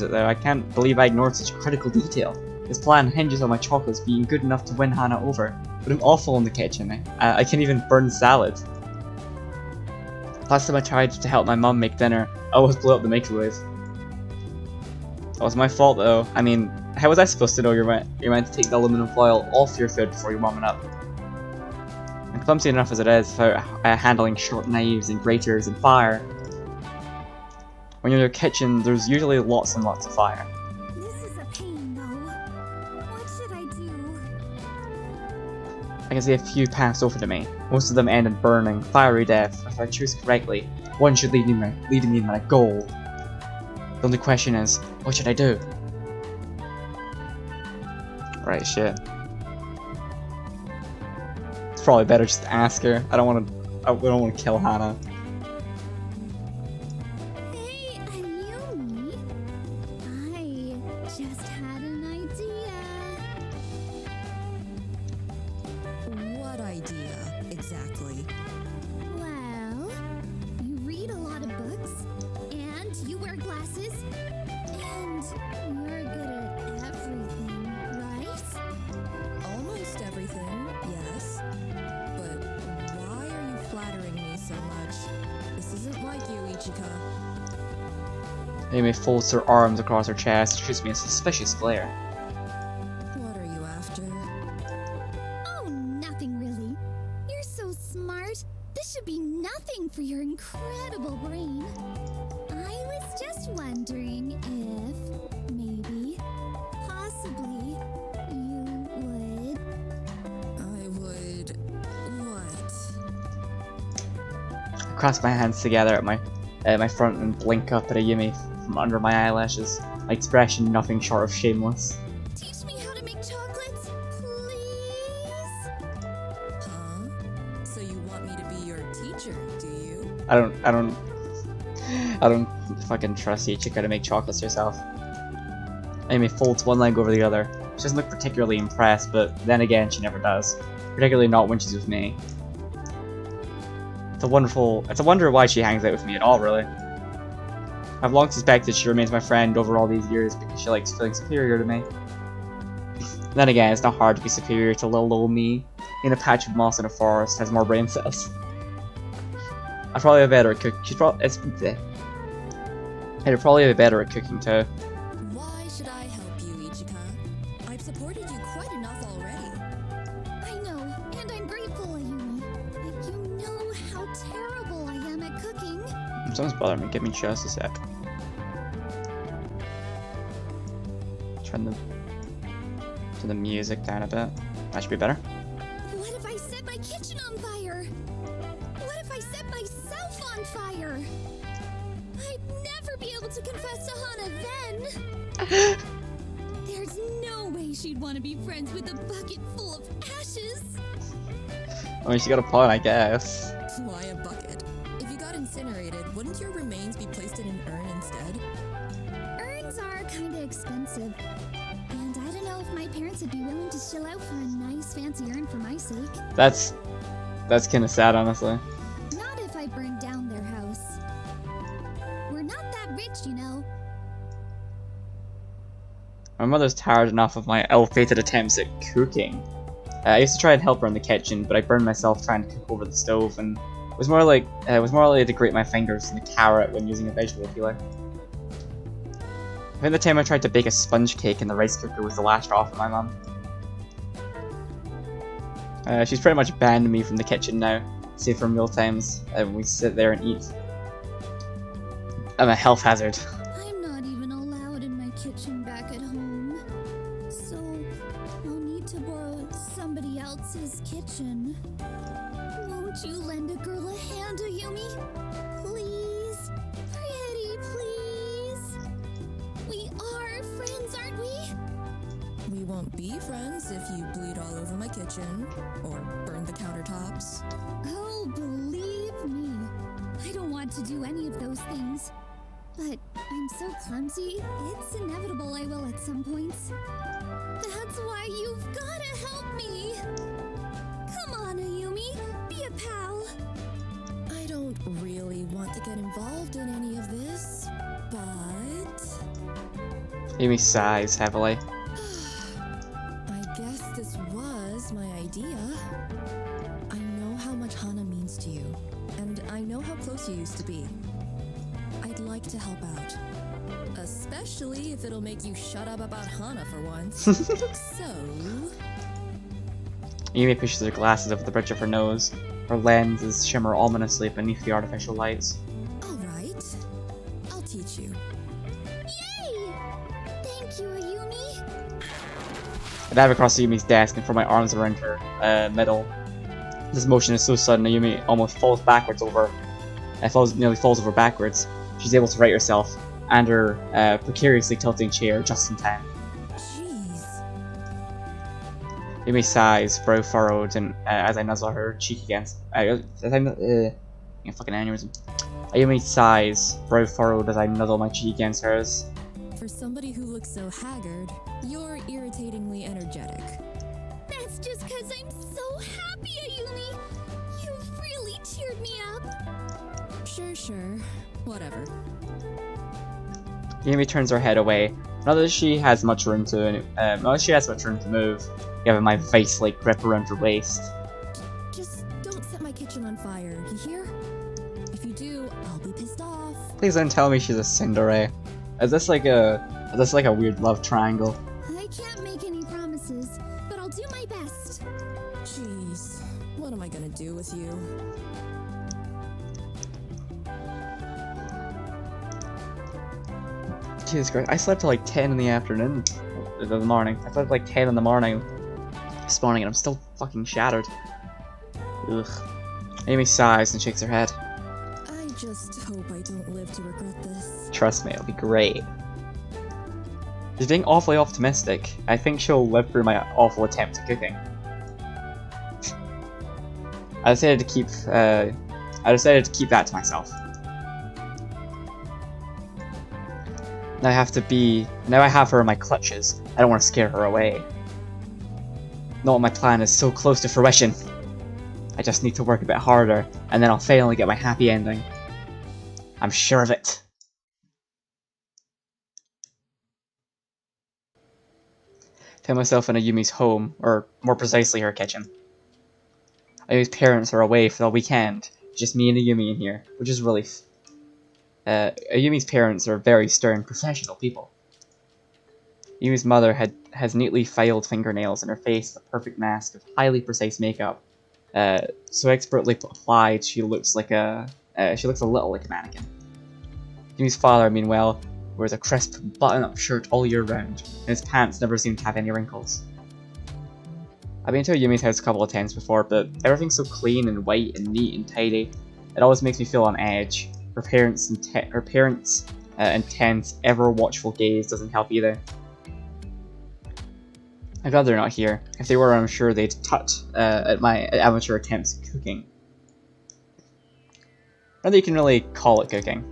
it, though, I can't believe I ignored such a critical detail. This plan hinges on my chocolates being good enough to win Hana over, but I'm awful in the kitchen. I can't even burn salad. Last time I tried to help my mum make dinner, I almost blew up the microwave. It was my fault though. I mean, how was I supposed to know you're meant to take the aluminum foil off your food before you warm it up? I'm clumsy enough as it is without handling sharp knives and graters and fire. When you're in your kitchen, there's usually lots and lots of fire. This is a pain, though. What should I do? I can see a few pass over to me. Most of them end in burning, fiery death. If I choose correctly, one should lead me in my goal. The only question is, what should I do? Right, shit. It's probably better just to ask her. We don't want to kill Hana. Hey, Ayumi. I just had an idea. What idea, exactly? Well, you read a lot of books, and you wear glasses, and you're good at everything, right? Almost everything, yes. But why are you flattering me so much? This isn't like you, Ichika. Amy folds her arms across her chest, shoots me a suspicious glare. What are you after? Oh, nothing really. You're so smart. This should be nothing for your incredible brain. I was just wondering if, maybe, possibly, you would... I would... what? I clasp my hands together at my front and blink up at Ayumi from under my eyelashes, my expression nothing short of shameless. Teach me how to make chocolates, please? Huh? I don't fucking trust Ichika to make chocolates herself. Amy folds one leg over the other. She doesn't look particularly impressed, but then again, she never does. Particularly not when she's with me. It's a wonder why she hangs out with me at all, really. I've long suspected she remains my friend over all these years because she likes feeling superior to me. Then again, it's not hard to be superior to little old me in a patch of moss in a forest has more brain cells. I'd probably be better at cooking. I'd probably be better at cooking too. Why should I help you, Ichika? I've supported you quite enough already. I know, and I'm grateful, Ayumi. But you know how terrible I am at cooking. Someone's bothering me. Give me just a sec. Turn the music down a bit. That should be better. What if I set my kitchen on fire? What if I set myself on fire? I'd never be able to confess to Hana then. There's no way she'd want to be friends with a bucket full of ashes. I mean, she got a point, I guess. Why a bucket? If you got incinerated, wouldn't your remains be placed in an urn instead? Urns are kinda expensive. And I don't know if my parents would be willing to shell out for a nice fancy urn for my sake. That's kind of sad, honestly. Not if I burned down their house. We're not that rich, you know. My mother's tired enough of my ill-fated attempts at cooking. I used to try and help her in the kitchen, but I burned myself trying to cook over the stove, and it was more like to grate my fingers in the carrot when using a vegetable peeler. I think the time I tried to bake a sponge cake in the rice cooker was the last straw for my mum. She's pretty much banned me from the kitchen now, save for meal times, and we sit there and eat. I'm a health hazard. I'm not even allowed in my kitchen back at home. So, I'll need to borrow somebody else's kitchen. Won't you lend a girl a hand, Ayumi? Please? Pretty please? We are friends, aren't we? We won't be friends if you bleed all over my kitchen, or burn the countertops. Oh, believe me. I don't want to do any of those things. But I'm so clumsy, it's inevitable I will at some points. That's why you've gotta help me! Come on, Ayumi, be a pal! I don't really want to get involved in any of this, but... Amy sighs heavily. I guess this was my idea. I know how much Hana means to you, and I know how close you used to be. I'd like to help out. Especially if it'll make you shut up about Hana for once. So... Amy pushes her glasses over the bridge of her nose. Her lenses shimmer ominously beneath the artificial lights. Alright. I'll teach you. Yay! Thank you, Ayumi! I dive across Ayumi's desk and throw my arms around her middle. This motion is so sudden, Ayumi almost falls backwards over. Nearly falls over backwards. She's able to right herself, and her precariously tilting chair just in time. Jeez. Ayumi sighs, brow furrowed, and as I nuzzle her cheek against... fucking aneurysm. Ayumi sighs, brow furrowed as I nuzzle my cheek against hers. For somebody who looks so haggard, you're irritatingly energetic. That's just cause I'm so happy, Ayumi! You've really cheered me up! Sure. Whatever. Ayumi turns her head away. Not that she has much room to move, given my vice-like grip around her waist. Just don't set my kitchen on fire, you hear? If you do, I'll be pissed off. Please don't tell me she's a tsundere. Is this like a weird love triangle? I can't make any promises, but I'll do my best. Jeez, what am I gonna do with you? Jesus Christ, I slept till like 10 in the afternoon. The morning. I slept like 10 in the morning this morning and I'm still fucking shattered. Ugh. Amy sighs and shakes her head. I just hope I don't live to regret this. Trust me, it'll be great. She's being awfully optimistic. I think she'll live through my awful attempt at cooking. I decided to keep I decided to keep that to myself. Now I have her in my clutches. I don't want to scare her away. No, my plan is so close to fruition. I just need to work a bit harder, and then I'll finally get my happy ending. I'm sure of it. Found myself in Ayumi's home, or more precisely her kitchen. Ayumi's parents are away for the weekend, just me and Ayumi in here, which is a relief. Ayumi's parents are very stern, professional people. Ayumi's mother has neatly filed fingernails and her face with a perfect mask of highly precise makeup. So expertly applied, she looks a little like a mannequin. Ayumi's father, meanwhile, wears a crisp button-up shirt all year round, and his pants never seem to have any wrinkles. I've been to Ayumi's house a couple of times before, but everything's so clean and white and neat and tidy, it always makes me feel on edge. Her parents' intense, ever-watchful gaze doesn't help either. I'm glad they're not here. If they were, I'm sure they'd tut at my amateur attempts at cooking. Not that you can really call it cooking.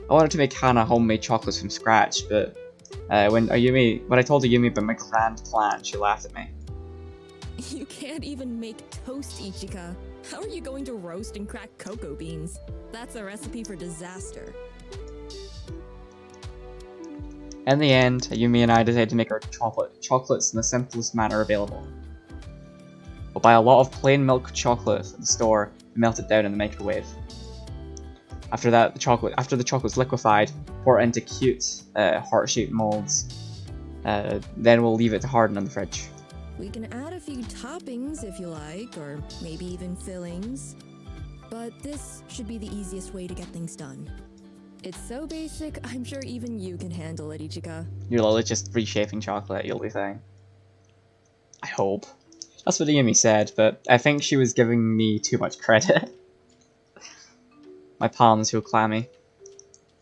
I wanted to make Hana homemade chocolates from scratch, but when I told Ayumi about my grand plan, she laughed at me. You can't even make toast, Ichika. How are you going to roast and crack cocoa beans? That's a recipe for disaster. In the end, Ayumi and I decided to make our chocolates in the simplest manner available. We'll buy a lot of plain milk chocolate at the store and melt it down in the microwave. After the chocolate's liquefied, pour it into cute, heart-shaped molds. Then we'll leave it to harden in the fridge. We can add a few toppings if you like, or maybe even fillings. But this should be the easiest way to get things done. It's so basic, I'm sure even you can handle it, Ichika. You're literally just reshaping chocolate, you'll be saying. I hope. That's what Ayumi said, but I think she was giving me too much credit. My palms feel clammy.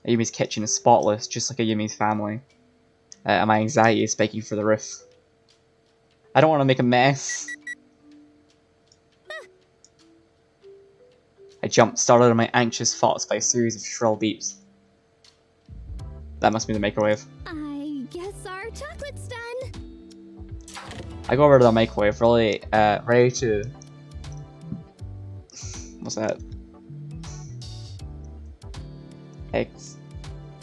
Ayumi's kitchen is spotless, just like Ayumi's family. And my anxiety is spiking for the roof. I don't want to make a mess. I started on my anxious thoughts by a series of shrill beeps. That must be the microwave. I guess our chocolate's done. I go over to the microwave, really ready to... What's that?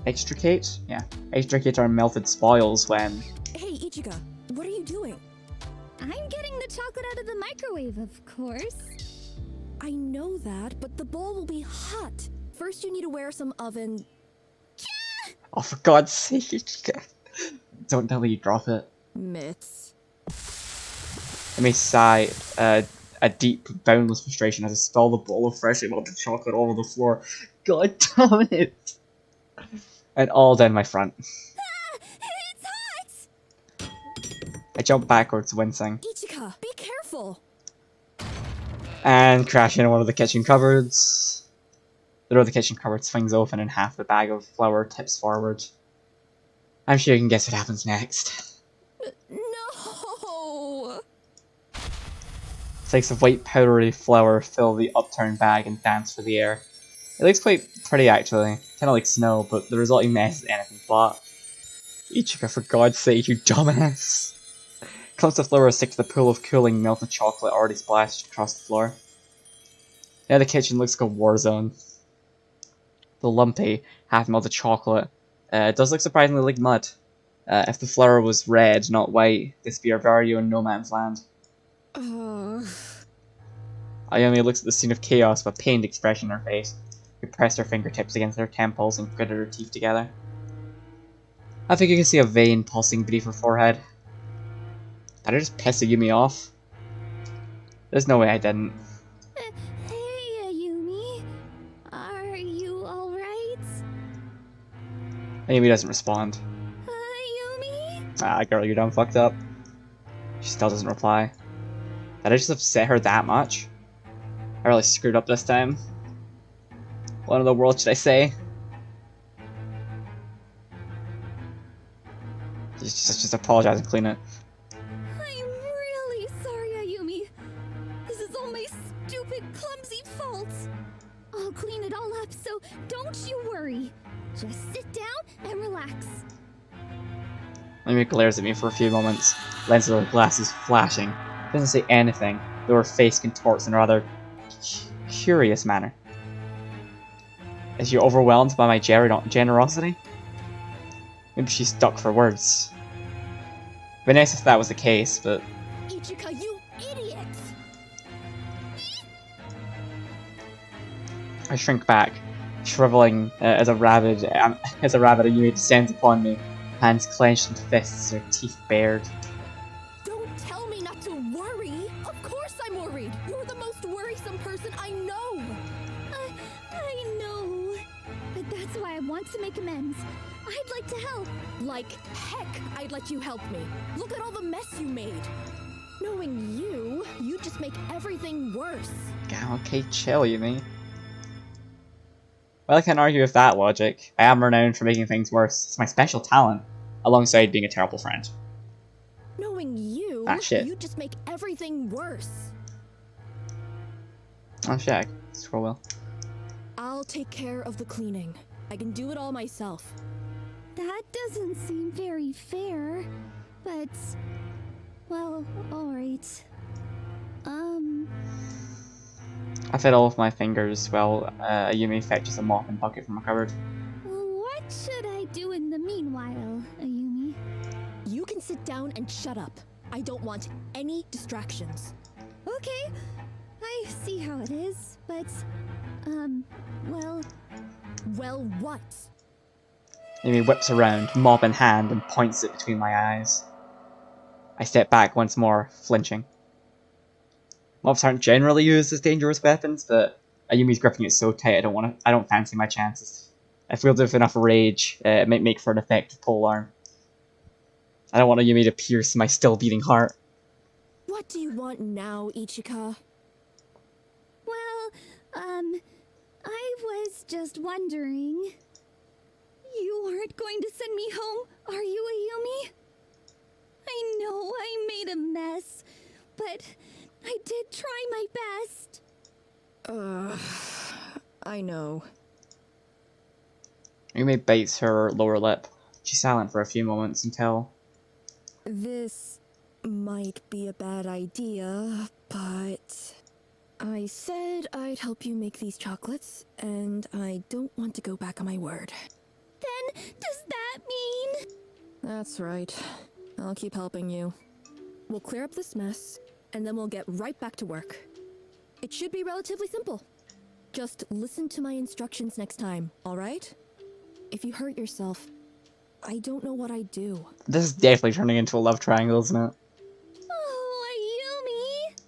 Extricate? Yeah. Extricate our melted spoils when... Hey, Ichika, what are you doing? I'm getting the chocolate out of the microwave, of course. I know that, but the bowl will be hot. First you need to wear some oven... Oh, for God's sake, Ichika. Don't tell me you drop it. mitts. Let me sigh a deep, boundless frustration as I spill the bowl of freshly melted chocolate all over the floor. God damn it! And all down my front. It's hot! I jump backwards, wincing, Ichika, be careful! and crash into one of the kitchen cupboards. The door of the kitchen cupboard swings open and half the bag of flour tips forward. I'm sure you can guess what happens next. No! Flakes of white powdery flour fill the upturned bag and dance through the air. It looks quite pretty actually, kinda like snow, but the resulting mess is anything but. Ichika, for God's sake, you dumbass! Clumps of flour stick to the pool of cooling melted chocolate already splashed across the floor. Now the kitchen looks like a war zone. The lumpy, half-melted chocolate does look surprisingly like mud. If the flour was red, not white, this would be our very own no man's land. Ayumi looks at the scene of chaos with a pained expression on her face. She pressed her fingertips against her temples and gritted her teeth together. I think you can see a vein pulsing beneath her forehead. Did I just piss Ayumi off? There's no way I didn't. Hey, Ayumi. Are you alright? Ayumi doesn't respond. Ayumi? Ah, girl, you done fucked up. She still doesn't reply. Did I just upset her that much? I really screwed up this time. What in the world should I say? Just apologize and clean it. I'm really sorry, Ayumi. This is all my stupid, clumsy fault. all up, so don't you worry. Just sit down and relax. Amy glares at me for a few moments, lenses of her glasses flashing. Doesn't say anything, though her face contorts in a rather curious manner. Is she overwhelmed by my generosity? Maybe she's stuck for words. It'd be nice if that was the case, but... Ichika, you idiot! I shrink back, shriveling as a rabid Ayumi descends upon me, hands clenched and fists, her teeth bared. Don't tell me not to worry. Of course I'm worried. You're the most worrisome person I know. I know. But that's why I want to make amends. I'd like to help. Like heck, I'd let you help me. Look at all the mess you made. Knowing you, you'd just make everything worse. Okay, chill, Yumi. Well, I can't argue with that logic. I am renowned for making things worse. It's my special talent, alongside being a terrible friend. Knowing you, Ah, shit. you'd just make everything worse. Oh shit, scroll wheel. I'll take care of the cleaning. I can do it all myself. That doesn't seem very fair. But, well, alright. I fiddle with my fingers while Ayumi fetches a mop and bucket from a cupboard. What should I do in the meanwhile, Ayumi? You can sit down and shut up. I don't want any distractions. Okay, I see how it is, but, well... Well, what? Ayumi whips around, mop in hand, and points it between my eyes. I step back once more, flinching. Mops aren't generally used as dangerous weapons, but Ayumi's gripping it so tight I don't fancy my chances. If wielded with enough rage, it might make for an effective polearm. I don't want Ayumi to pierce my still beating heart. What do you want now, Ichika? Well, I was just wondering... You aren't going to send me home, are you, Ayumi? I know I made a mess, but I did try my best. I know. Ayumi bites her lower lip. She's silent for a few moments until... This might be a bad idea, but... I said I'd help you make these chocolates, and I don't want to go back on my word. Then, does that mean... That's right. I'll keep helping you. We'll clear up this mess, and then we'll get right back to work. It should be relatively simple. Just listen to my instructions next time, alright? If you hurt yourself, I don't know what I'd do. This is definitely turning into a love triangle, isn't it? Oh, Ayumi!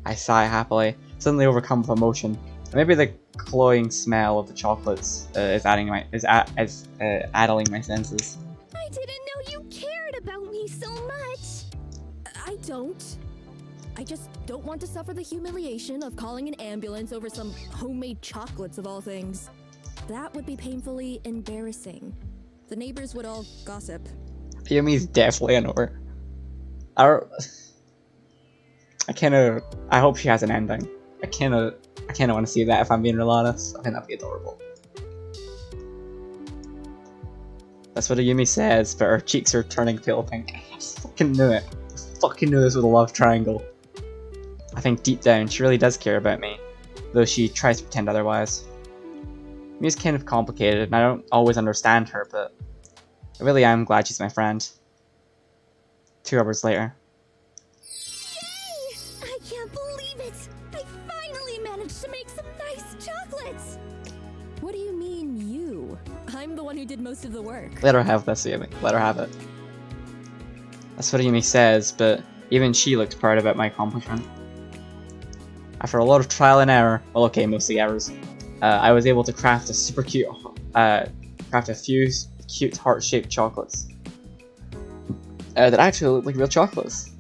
I sigh happily, suddenly overcome with emotion. Maybe the cloying smell of the chocolates is addling my senses. I didn't know you cared about me so much. I don't. I just don't want to suffer the humiliation of calling an ambulance over some homemade chocolates of all things. That would be painfully embarrassing. The neighbors would all gossip. Yumi's definitely an over. I hope she has an ending. I kinda want to see that, if I'm being real honest. I think that'd be adorable. That's what Ayumi says, but her cheeks are turning pale pink. I fucking knew it. I fucking knew this was a love triangle. I think deep down she really does care about me, though she tries to pretend otherwise. Ayumi's kind of complicated, and I don't always understand her, but I really am glad she's my friend. 2 hours later. Yay! I can't believe it! I finally managed to make some nice chocolates! What do you mean, you? I'm the one who did most of the work. Let her have this, Ayumi. Let her have it. That's what Ayumi says, but even she looks proud about my accomplishment. After a lot of trial and error, well, okay, mostly errors, I was able to craft a few cute heart-shaped chocolates that actually look like real chocolates.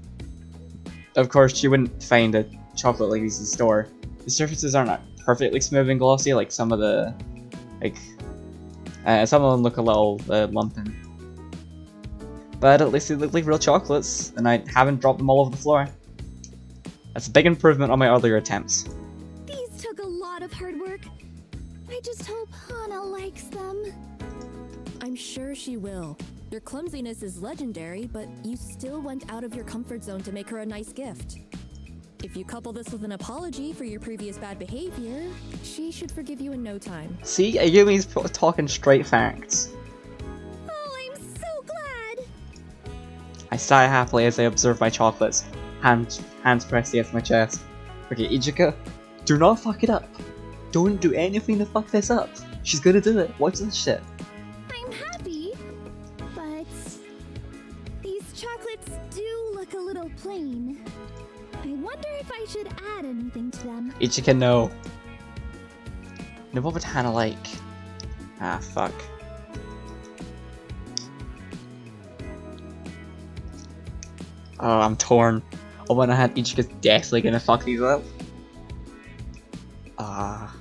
Of course, you wouldn't find a chocolate like these in the store. The surfaces aren't perfectly smooth and glossy like some of the, some of them look a little lumpy. But at least they look like real chocolates, and I haven't dropped them all over the floor. That's a big improvement on my earlier attempts. These took a lot of hard work, I just hope Hana likes them. I'm sure she will. Your clumsiness is legendary, but you still went out of your comfort zone to make her a nice gift. If you couple this with an apology for your previous bad behavior, she should forgive you in no time. See, Ayumi's talking straight facts. Oh, I'm so glad. I sigh happily as I observe my chocolates, hands pressed against my chest. Okay, Ichika, do not fuck it up. Don't do anything to fuck this up. She's gonna do it. Watch this shit. I'm happy, but these chocolates do look a little plain. I wonder if I should add anything to them. Ichika, no. Now what would Hana like? Ah, fuck. Oh, I'm torn. On one hand, Ichika's definitely gonna fuck these up. Ah.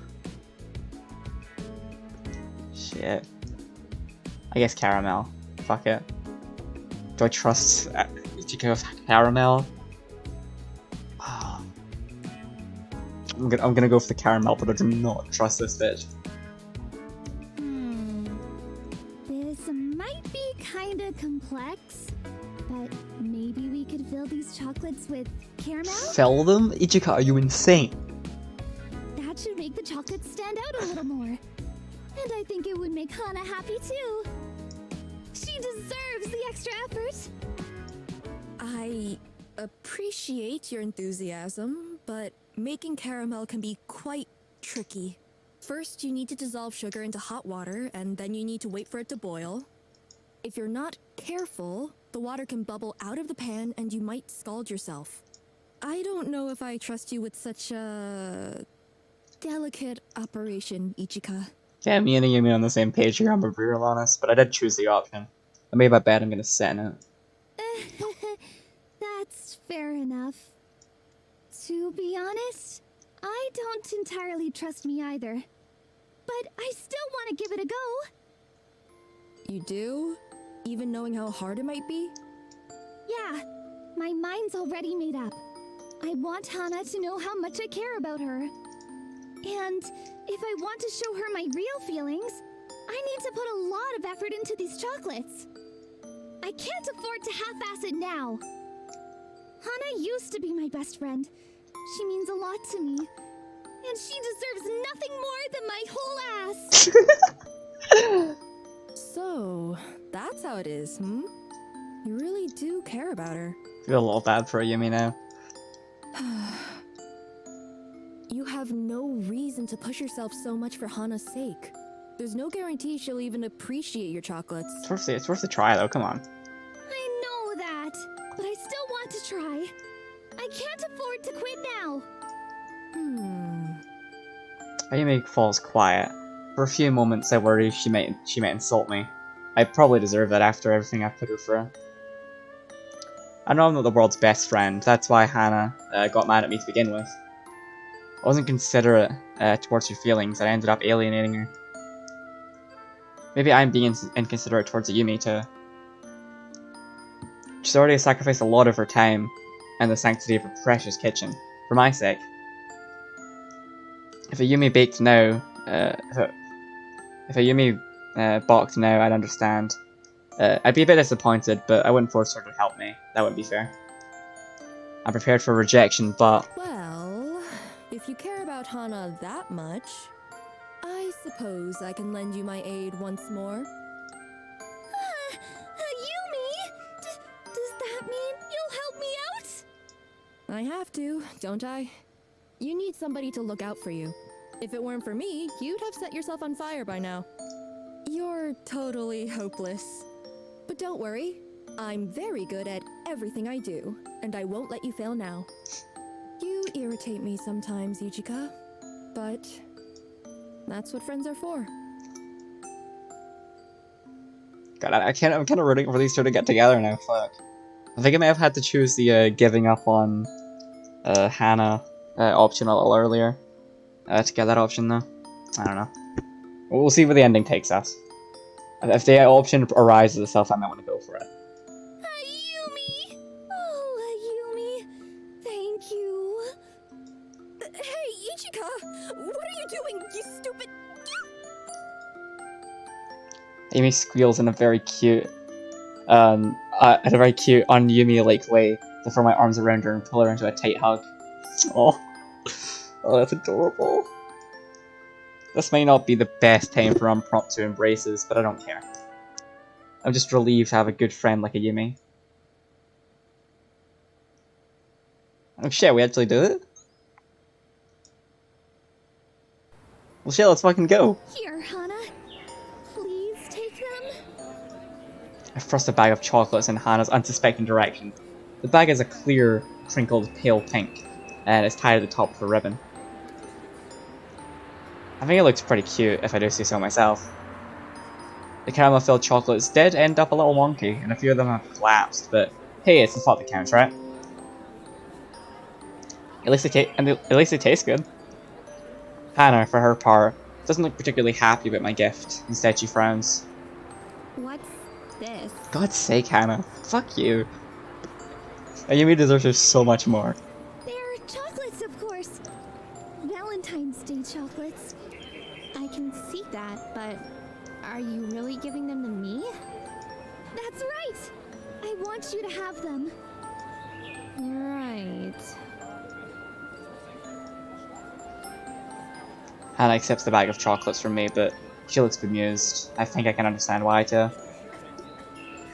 Shit. I guess caramel. Fuck it. Do I trust Ichika with caramel? Ah. I'm gonna go for the caramel, but I do not trust this bitch. This might be kinda complex, but maybe we could fill these chocolates with caramel? Fill them? Ichika, are you insane? That should make the chocolates stand out a little more. And I think it would make Hana happy too. She deserves the extra effort. I appreciate your enthusiasm, but making caramel can be quite tricky. First, you need to dissolve sugar into hot water, and then you need to wait for it to boil. If you're not careful, the water can bubble out of the pan and you might scald yourself. I don't know if I trust you with such a delicate operation, Ichika. Yeah, me and Ayumi are on the same page here, I'm gonna be real honest, but I did choose the option. I made my bed, I'm gonna sit in it. That's fair enough. To be honest, I don't entirely trust me either. But I still want to give it a go. You do? Even knowing how hard it might be? Yeah, my mind's already made up. I want Hana to know how much I care about her. And if I want to show her my real feelings, I need to put a lot of effort into these chocolates. I can't afford to half-ass it now. Hana used to be my best friend. She means a lot to me. And she deserves nothing more than my whole ass. So, that's how it is, hmm? You really do care about her. Feel a little bad for Ayumi now. You have no reason to push yourself so much for Hana's sake. There's no guarantee she'll even appreciate your chocolates. It's worth a try though, come on. I know that, but I still want to try. I can't afford to quit now. Ayumi falls quiet. For a few moments I worry she might insult me. I probably deserve that after everything I've put her through. I know I'm not the world's best friend, that's why Hana got mad at me to begin with. I wasn't considerate towards her feelings, and I ended up alienating her. Maybe I'm being inconsiderate towards Ayumi too. She's already sacrificed a lot of her time and the sanctity of her precious kitchen, for my sake. If Ayumi baked now, if Ayumi balked now, I'd understand. I'd be a bit disappointed, but I wouldn't force her to help me. That wouldn't be fair. I'm prepared for rejection, but... Well, if you care about Hana that much, I suppose I can lend you my aid once more. Yumi! Does that mean you'll help me out? I have to, don't I? You need somebody to look out for you. If it weren't for me, you'd have set yourself on fire by now. You're totally hopeless. But don't worry, I'm very good at everything I do, and I won't let you fail now. You irritate me sometimes, Ichika, but that's what friends are for. God, I'm kind of rooting for these two to get together now, fuck. I think I may have had to choose the giving up on Hana option a little earlier. To get that option though. I don't know. We'll see where the ending takes us. If the option arises itself, I might want to go for it. Yumi! Oh, Yumi, thank you. Hey, Ichika! What are you doing, you stupid... Amy squeals in a very cute, on Yumi-like way to throw my arms around her and pull her into a tight hug. Oh, oh, that's adorable. This might not be the best time for impromptu embraces, but I don't care. I'm just relieved to have a good friend like a Yumi. Oh shit, we actually do it? Well shit, let's fucking go! Here, Hana. Please take them. I thrust a bag of chocolates in Hannah's unsuspecting direction. The bag is a clear, crinkled pale pink, and it's tied at the top with a ribbon. I think it looks pretty cute, if I do say so myself. The caramel-filled chocolates did end up a little wonky, and a few of them have collapsed, but hey, it's the thought that counts, right? At least they taste good. Hannah, for her part, doesn't look particularly happy about my gift. Instead, she frowns. What's this? God's sake, Hannah. Fuck you. Ayumi deserves her so much more. They're chocolates, of course. Valentine's Day chocolates. I can see that, but are you really giving them to me? That's right. I want you to have them. Right. Hannah accepts the bag of chocolates from me, but she looks bemused. I think I can understand why too.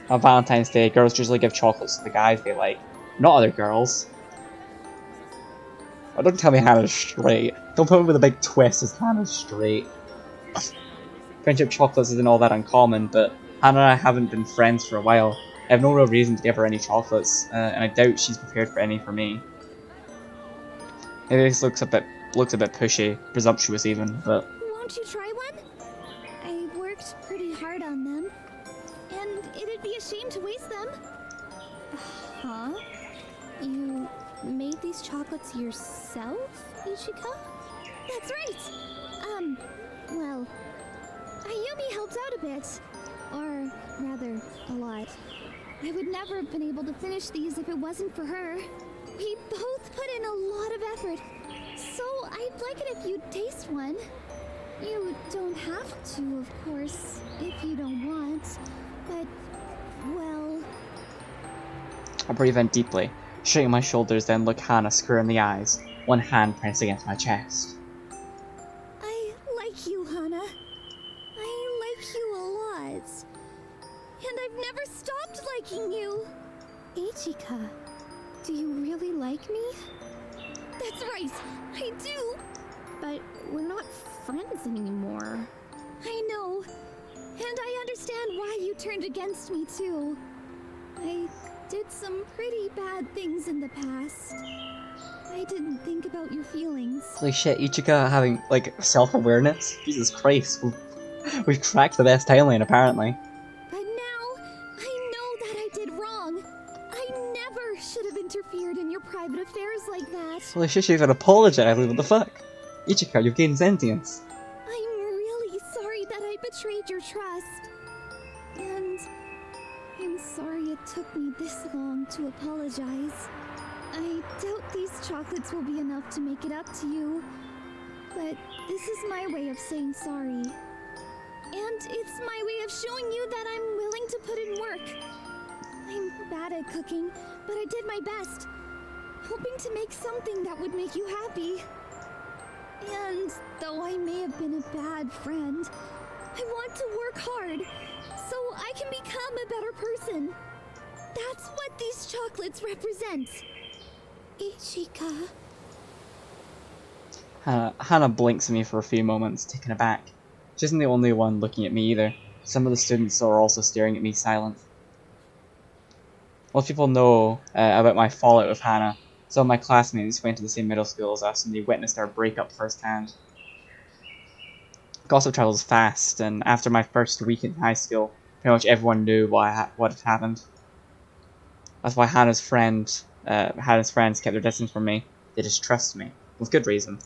On Valentine's Day, girls usually give chocolates to the guys they like, not other girls. Oh, don't tell me Hannah's straight. Don't put me with a big twist as Hannah's straight. Friendship chocolates isn't all that uncommon, but Hannah and I haven't been friends for a while. I have no real reason to give her any chocolates, and I doubt she's prepared for any for me. Maybe this looks a bit pushy, presumptuous even, but Won't you try one? I worked pretty hard on them. And it'd be a shame to waste them. Huh? You made these chocolates yourself, Ichika? That's right. Well, Ayumi helped out a bit. Or rather, a lot. I would never have been able to finish these if it wasn't for her. We both put in a lot of effort. So I'd like it if you'd taste one. You don't have to, of course, if you don't want. But, well... I breathe in deeply, shrugging my shoulders, then look Hannah square in the eyes, one hand pressed against my chest. I like you, Hana. I like you a lot. And I've never stopped liking you. Ichika, do you really like me? That's right, I do. But we're not friends anymore. I know. And I understand why you turned against me, too. I did some pretty bad things in the past. I didn't think about your feelings. Holy shit, Ichika having, like, self-awareness? Jesus Christ, we've cracked the best timeline, apparently. But now, I know that I did wrong. I never should have interfered in your private affairs like that. Holy shit, she even apologized, what the fuck? Ichika, you've gained sentience. I'm really sorry that I betrayed your trust. And I'm sorry it took me this long to apologize. I doubt these chocolates will be enough to make it up to you. But this is my way of saying sorry. And it's my way of showing you that I'm willing to put in work. I'm bad at cooking, but I did my best. Hoping to make something that would make you happy. And though I may have been a bad friend, I want to work hard so I can become a better person. That's what these chocolates represent. Ichika. Hannah blinks at me for a few moments, taken aback. She isn't the only one looking at me either. Some of the students are also staring at me silent. Most people know about my fallout with Hannah. Some of my classmates went to the same middle school as us and they witnessed our breakup firsthand. Gossip travels fast, and after my first week in high school, pretty much everyone knew what had happened. That's why Hannah's friends kept their distance from me. They distrust me, with good reason.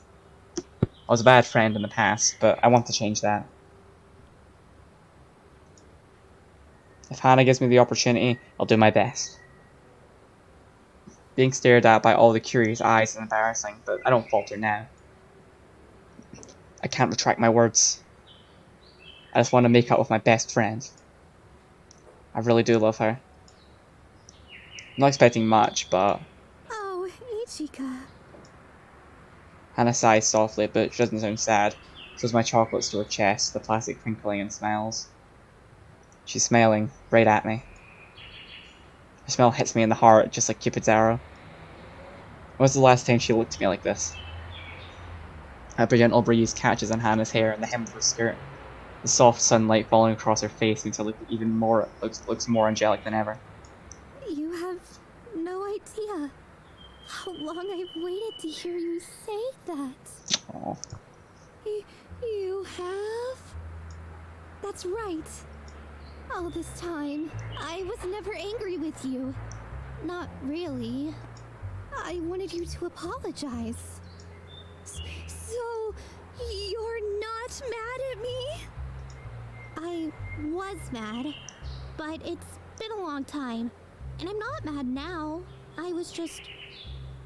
I was a bad friend in the past, but I want to change that. If Hannah gives me the opportunity, I'll do my best. Being stared at by all the curious eyes is embarrassing, but I don't falter now. I can't retract my words. I just want to make out with my best friend. I really do love her. I'm not expecting much, but Oh, Ichika. Hannah sighs softly, but she doesn't sound sad. Shows my chocolates to her chest, the plastic crinkling, and smiles. She's smiling right at me. Her smile hits me in the heart, just like Cupid's arrow. When was the last time she looked at me like this? A gentle breeze catches on Hannah's hair and the hem of her skirt. The soft sunlight falling across her face makes her look even more looks more angelic than ever. You have no idea how long I've waited to hear you say that. Aww. You have? That's right. All this time, I was never angry with you. Not really. I wanted you to apologize. So, you're not mad at me? I was mad, but it's been a long time. And I'm not mad now. I was just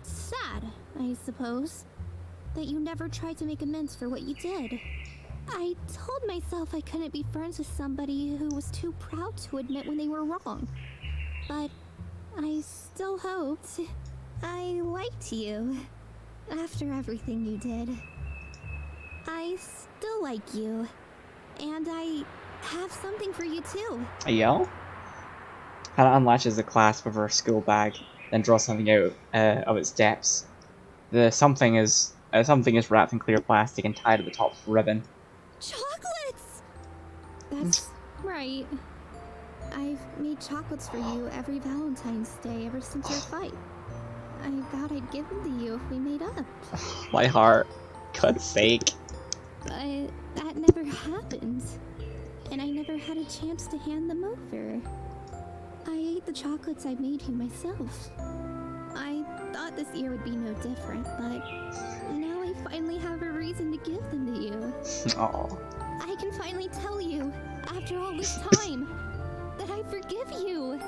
sad, I suppose, that you never tried to make amends for what you did. I told myself I couldn't be friends with somebody who was too proud to admit when they were wrong. But I still hoped. I liked you. After everything you did. I still like you. And I have something for you too. A yell? Hannah unlatches the clasp of her school bag, then draws something out of its depths. The something is wrapped in clear plastic and tied at the top with ribbon. Chocolates! That's right. I've made chocolates for you every Valentine's Day ever since your fight. I thought I'd give them to you if we made up. My heart. God's sake. But that never happened. And I never had a chance to hand them over. I ate the chocolates I made you myself. I thought this year would be no different, but now I finally have a reason to give them to you. Aww. I can finally tell you, after all this time, that I forgive you.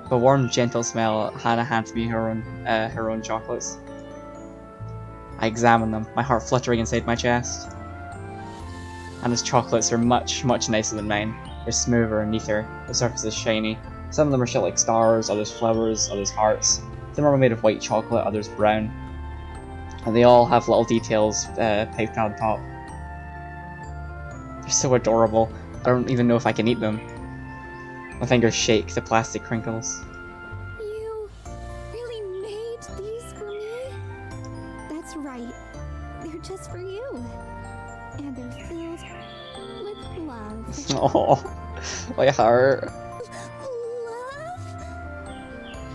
With a warm, gentle smell, Hannah hands me her own chocolates. I examine them, my heart fluttering inside my chest. Hannah's chocolates are much, much nicer than mine. They're smoother and neater, the surface is shiny. Some of them are shaped like stars, others flowers, others hearts. Some are made of white chocolate, others brown. And they all have little details piped on top. They're so adorable, I don't even know if I can eat them. My fingers shake, the plastic crinkles. You really made these for me? That's right. They're just for you. And they're filled with love. Oh, my heart.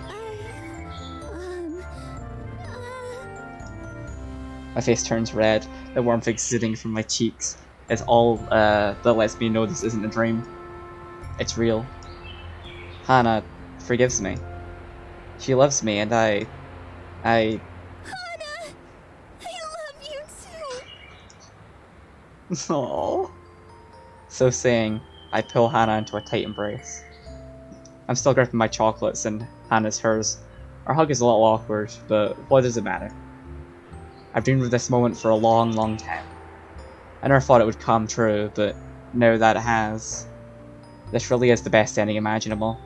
Love? My face turns red, the warmth exuding from my cheeks. It's all that lets me know this isn't a dream. It's real. Hannah forgives me. She loves me, and I... Hannah! I love you too! Aww. So saying, I pull Hannah into a tight embrace. I'm still gripping my chocolates, and Hannah's hers. Our hug is a little awkward, but what does it matter? I've dreamed of this moment for a long, long time. I never thought it would come true, but now that it has, this really is the best ending imaginable.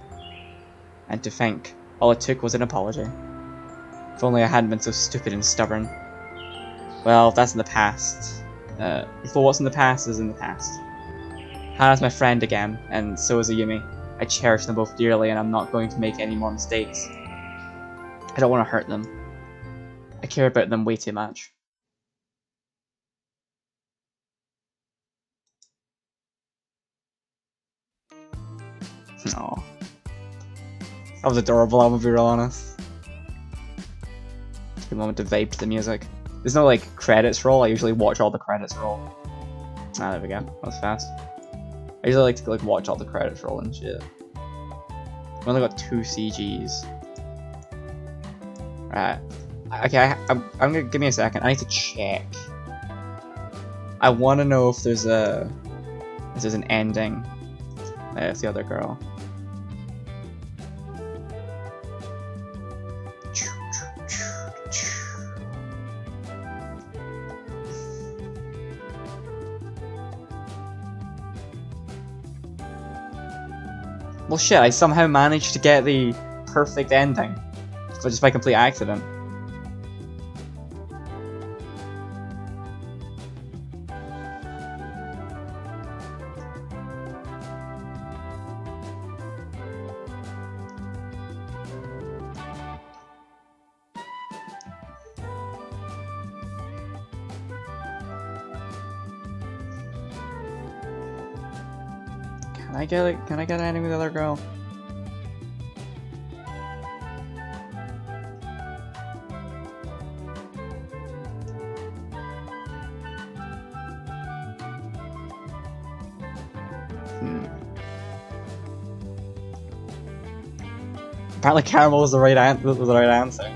And to think, all it took was an apology. If only I hadn't been so stupid and stubborn. Well, that's in the past. For what's in the past is in the past. Hannah's my friend again, and so is Ayumi. I cherish them both dearly, and I'm not going to make any more mistakes. I don't want to hurt them. I care about them way too much. Aww. That was adorable, I'm gonna be real honest. Take a moment to vibe to the music. There's no like credits roll, I usually watch all the credits roll. Ah, there we go, that was fast. I usually like to like watch all the credits roll and shit. I've only got 2 CGs. Right. Okay, I'm gonna give me a second. I need to check. I want to know if there's an ending. It's the other girl. Well, shit, I somehow managed to get the perfect ending. Just by complete accident. Can I get it? Can I get an ending with the other girl? Apparently caramel was the right answer.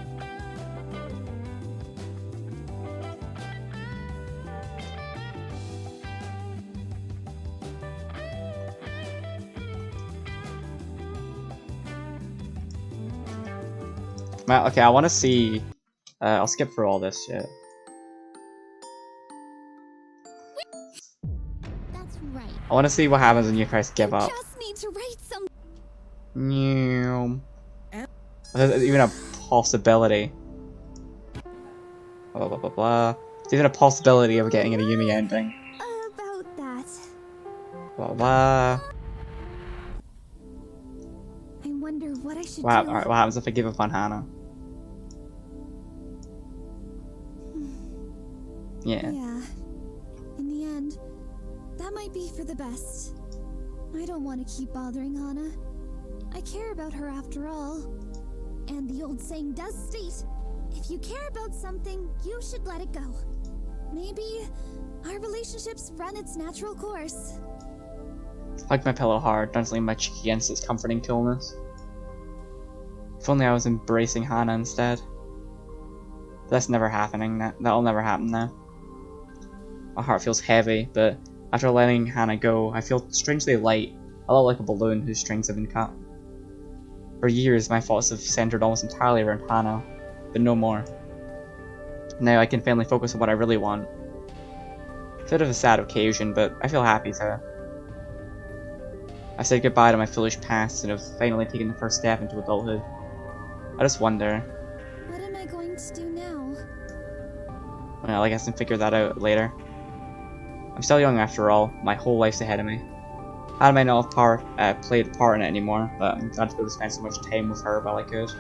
Well, okay, I want to see. I'll skip through all this shit. That's right. I want to see what happens when you guys give You up. just need to write some. There's even a possibility. Blah blah blah blah. There's even a possibility of getting a Yumi ending. About that. Blah blah. I wonder what I should Wow. do. Alright, what happens if I give up on Hana? Yeah. Yeah. In the end, that might be for the best. I don't want to keep bothering Hana. I care about her after all. And the old saying does state, if you care about something, you should let it go. Maybe our relationship's run its natural course. Hug my pillow hard, don't lean my cheek against its comforting coolness. If only I was embracing Hana instead. That's never happening. That'll never happen now. My heart feels heavy, but after letting Hana go, I feel strangely light, a lot like a balloon whose strings have been cut. For years, my thoughts have centered almost entirely around Hana, but no more. Now I can finally focus on what I really want. A bit of a sad occasion, but I feel happy too. I said goodbye to my foolish past and have finally taken the first step into adulthood. I just wonder, What am I going to do now? well, I guess I can figure that out later. I'm still young after all, my whole life's ahead of me. I might not have played a part in it anymore, but I'm glad to be able to spend so much time with her while I could.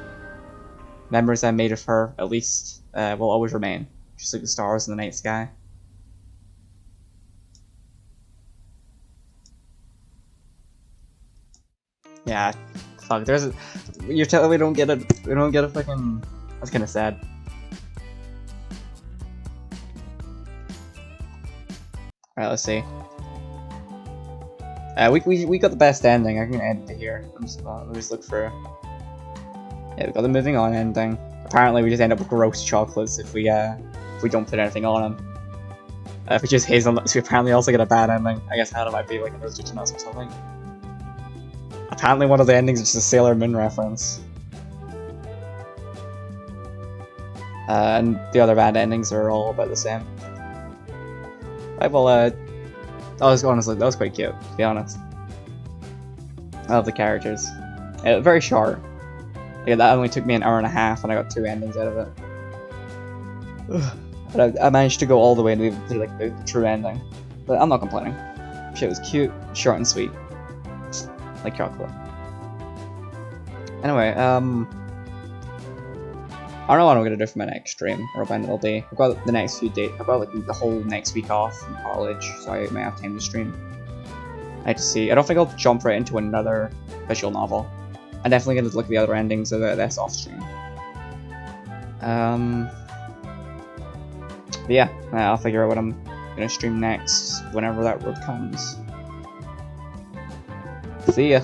Memories I made of her, at least, will always remain, just like the stars in the night sky. Yeah, fuck. You're telling me we don't get a fucking. That's kind of sad. All right, let's see. We got the best ending. I can end it here. Let me just look for. Yeah, we got the moving on ending. Apparently, we just end up with gross chocolates if we don't put anything on them. If we just hazelnuts, we apparently also get a bad ending. I guess Hana might be like a roasted nuts or something. Apparently, one of the endings is just a Sailor Moon reference. And the other bad endings are all about the same. Right, well, that was quite cute, to be honest. I love the characters. Very short. Yeah, that only took me an hour and a half, and I got 2 endings out of it. But I managed to go all the way to the true ending. But I'm not complaining. Shit was cute, short and sweet. Like chocolate. Anyway, I don't know what I'm gonna do for my next stream, or when it'll be. I've got the next few days. I've got like the whole next week off from college, so I might have time to stream. I have to see. I don't think I'll jump right into another visual novel. I'm definitely gonna look at the other endings of this off stream. But yeah, I'll figure out what I'm gonna stream next whenever that road comes. See ya.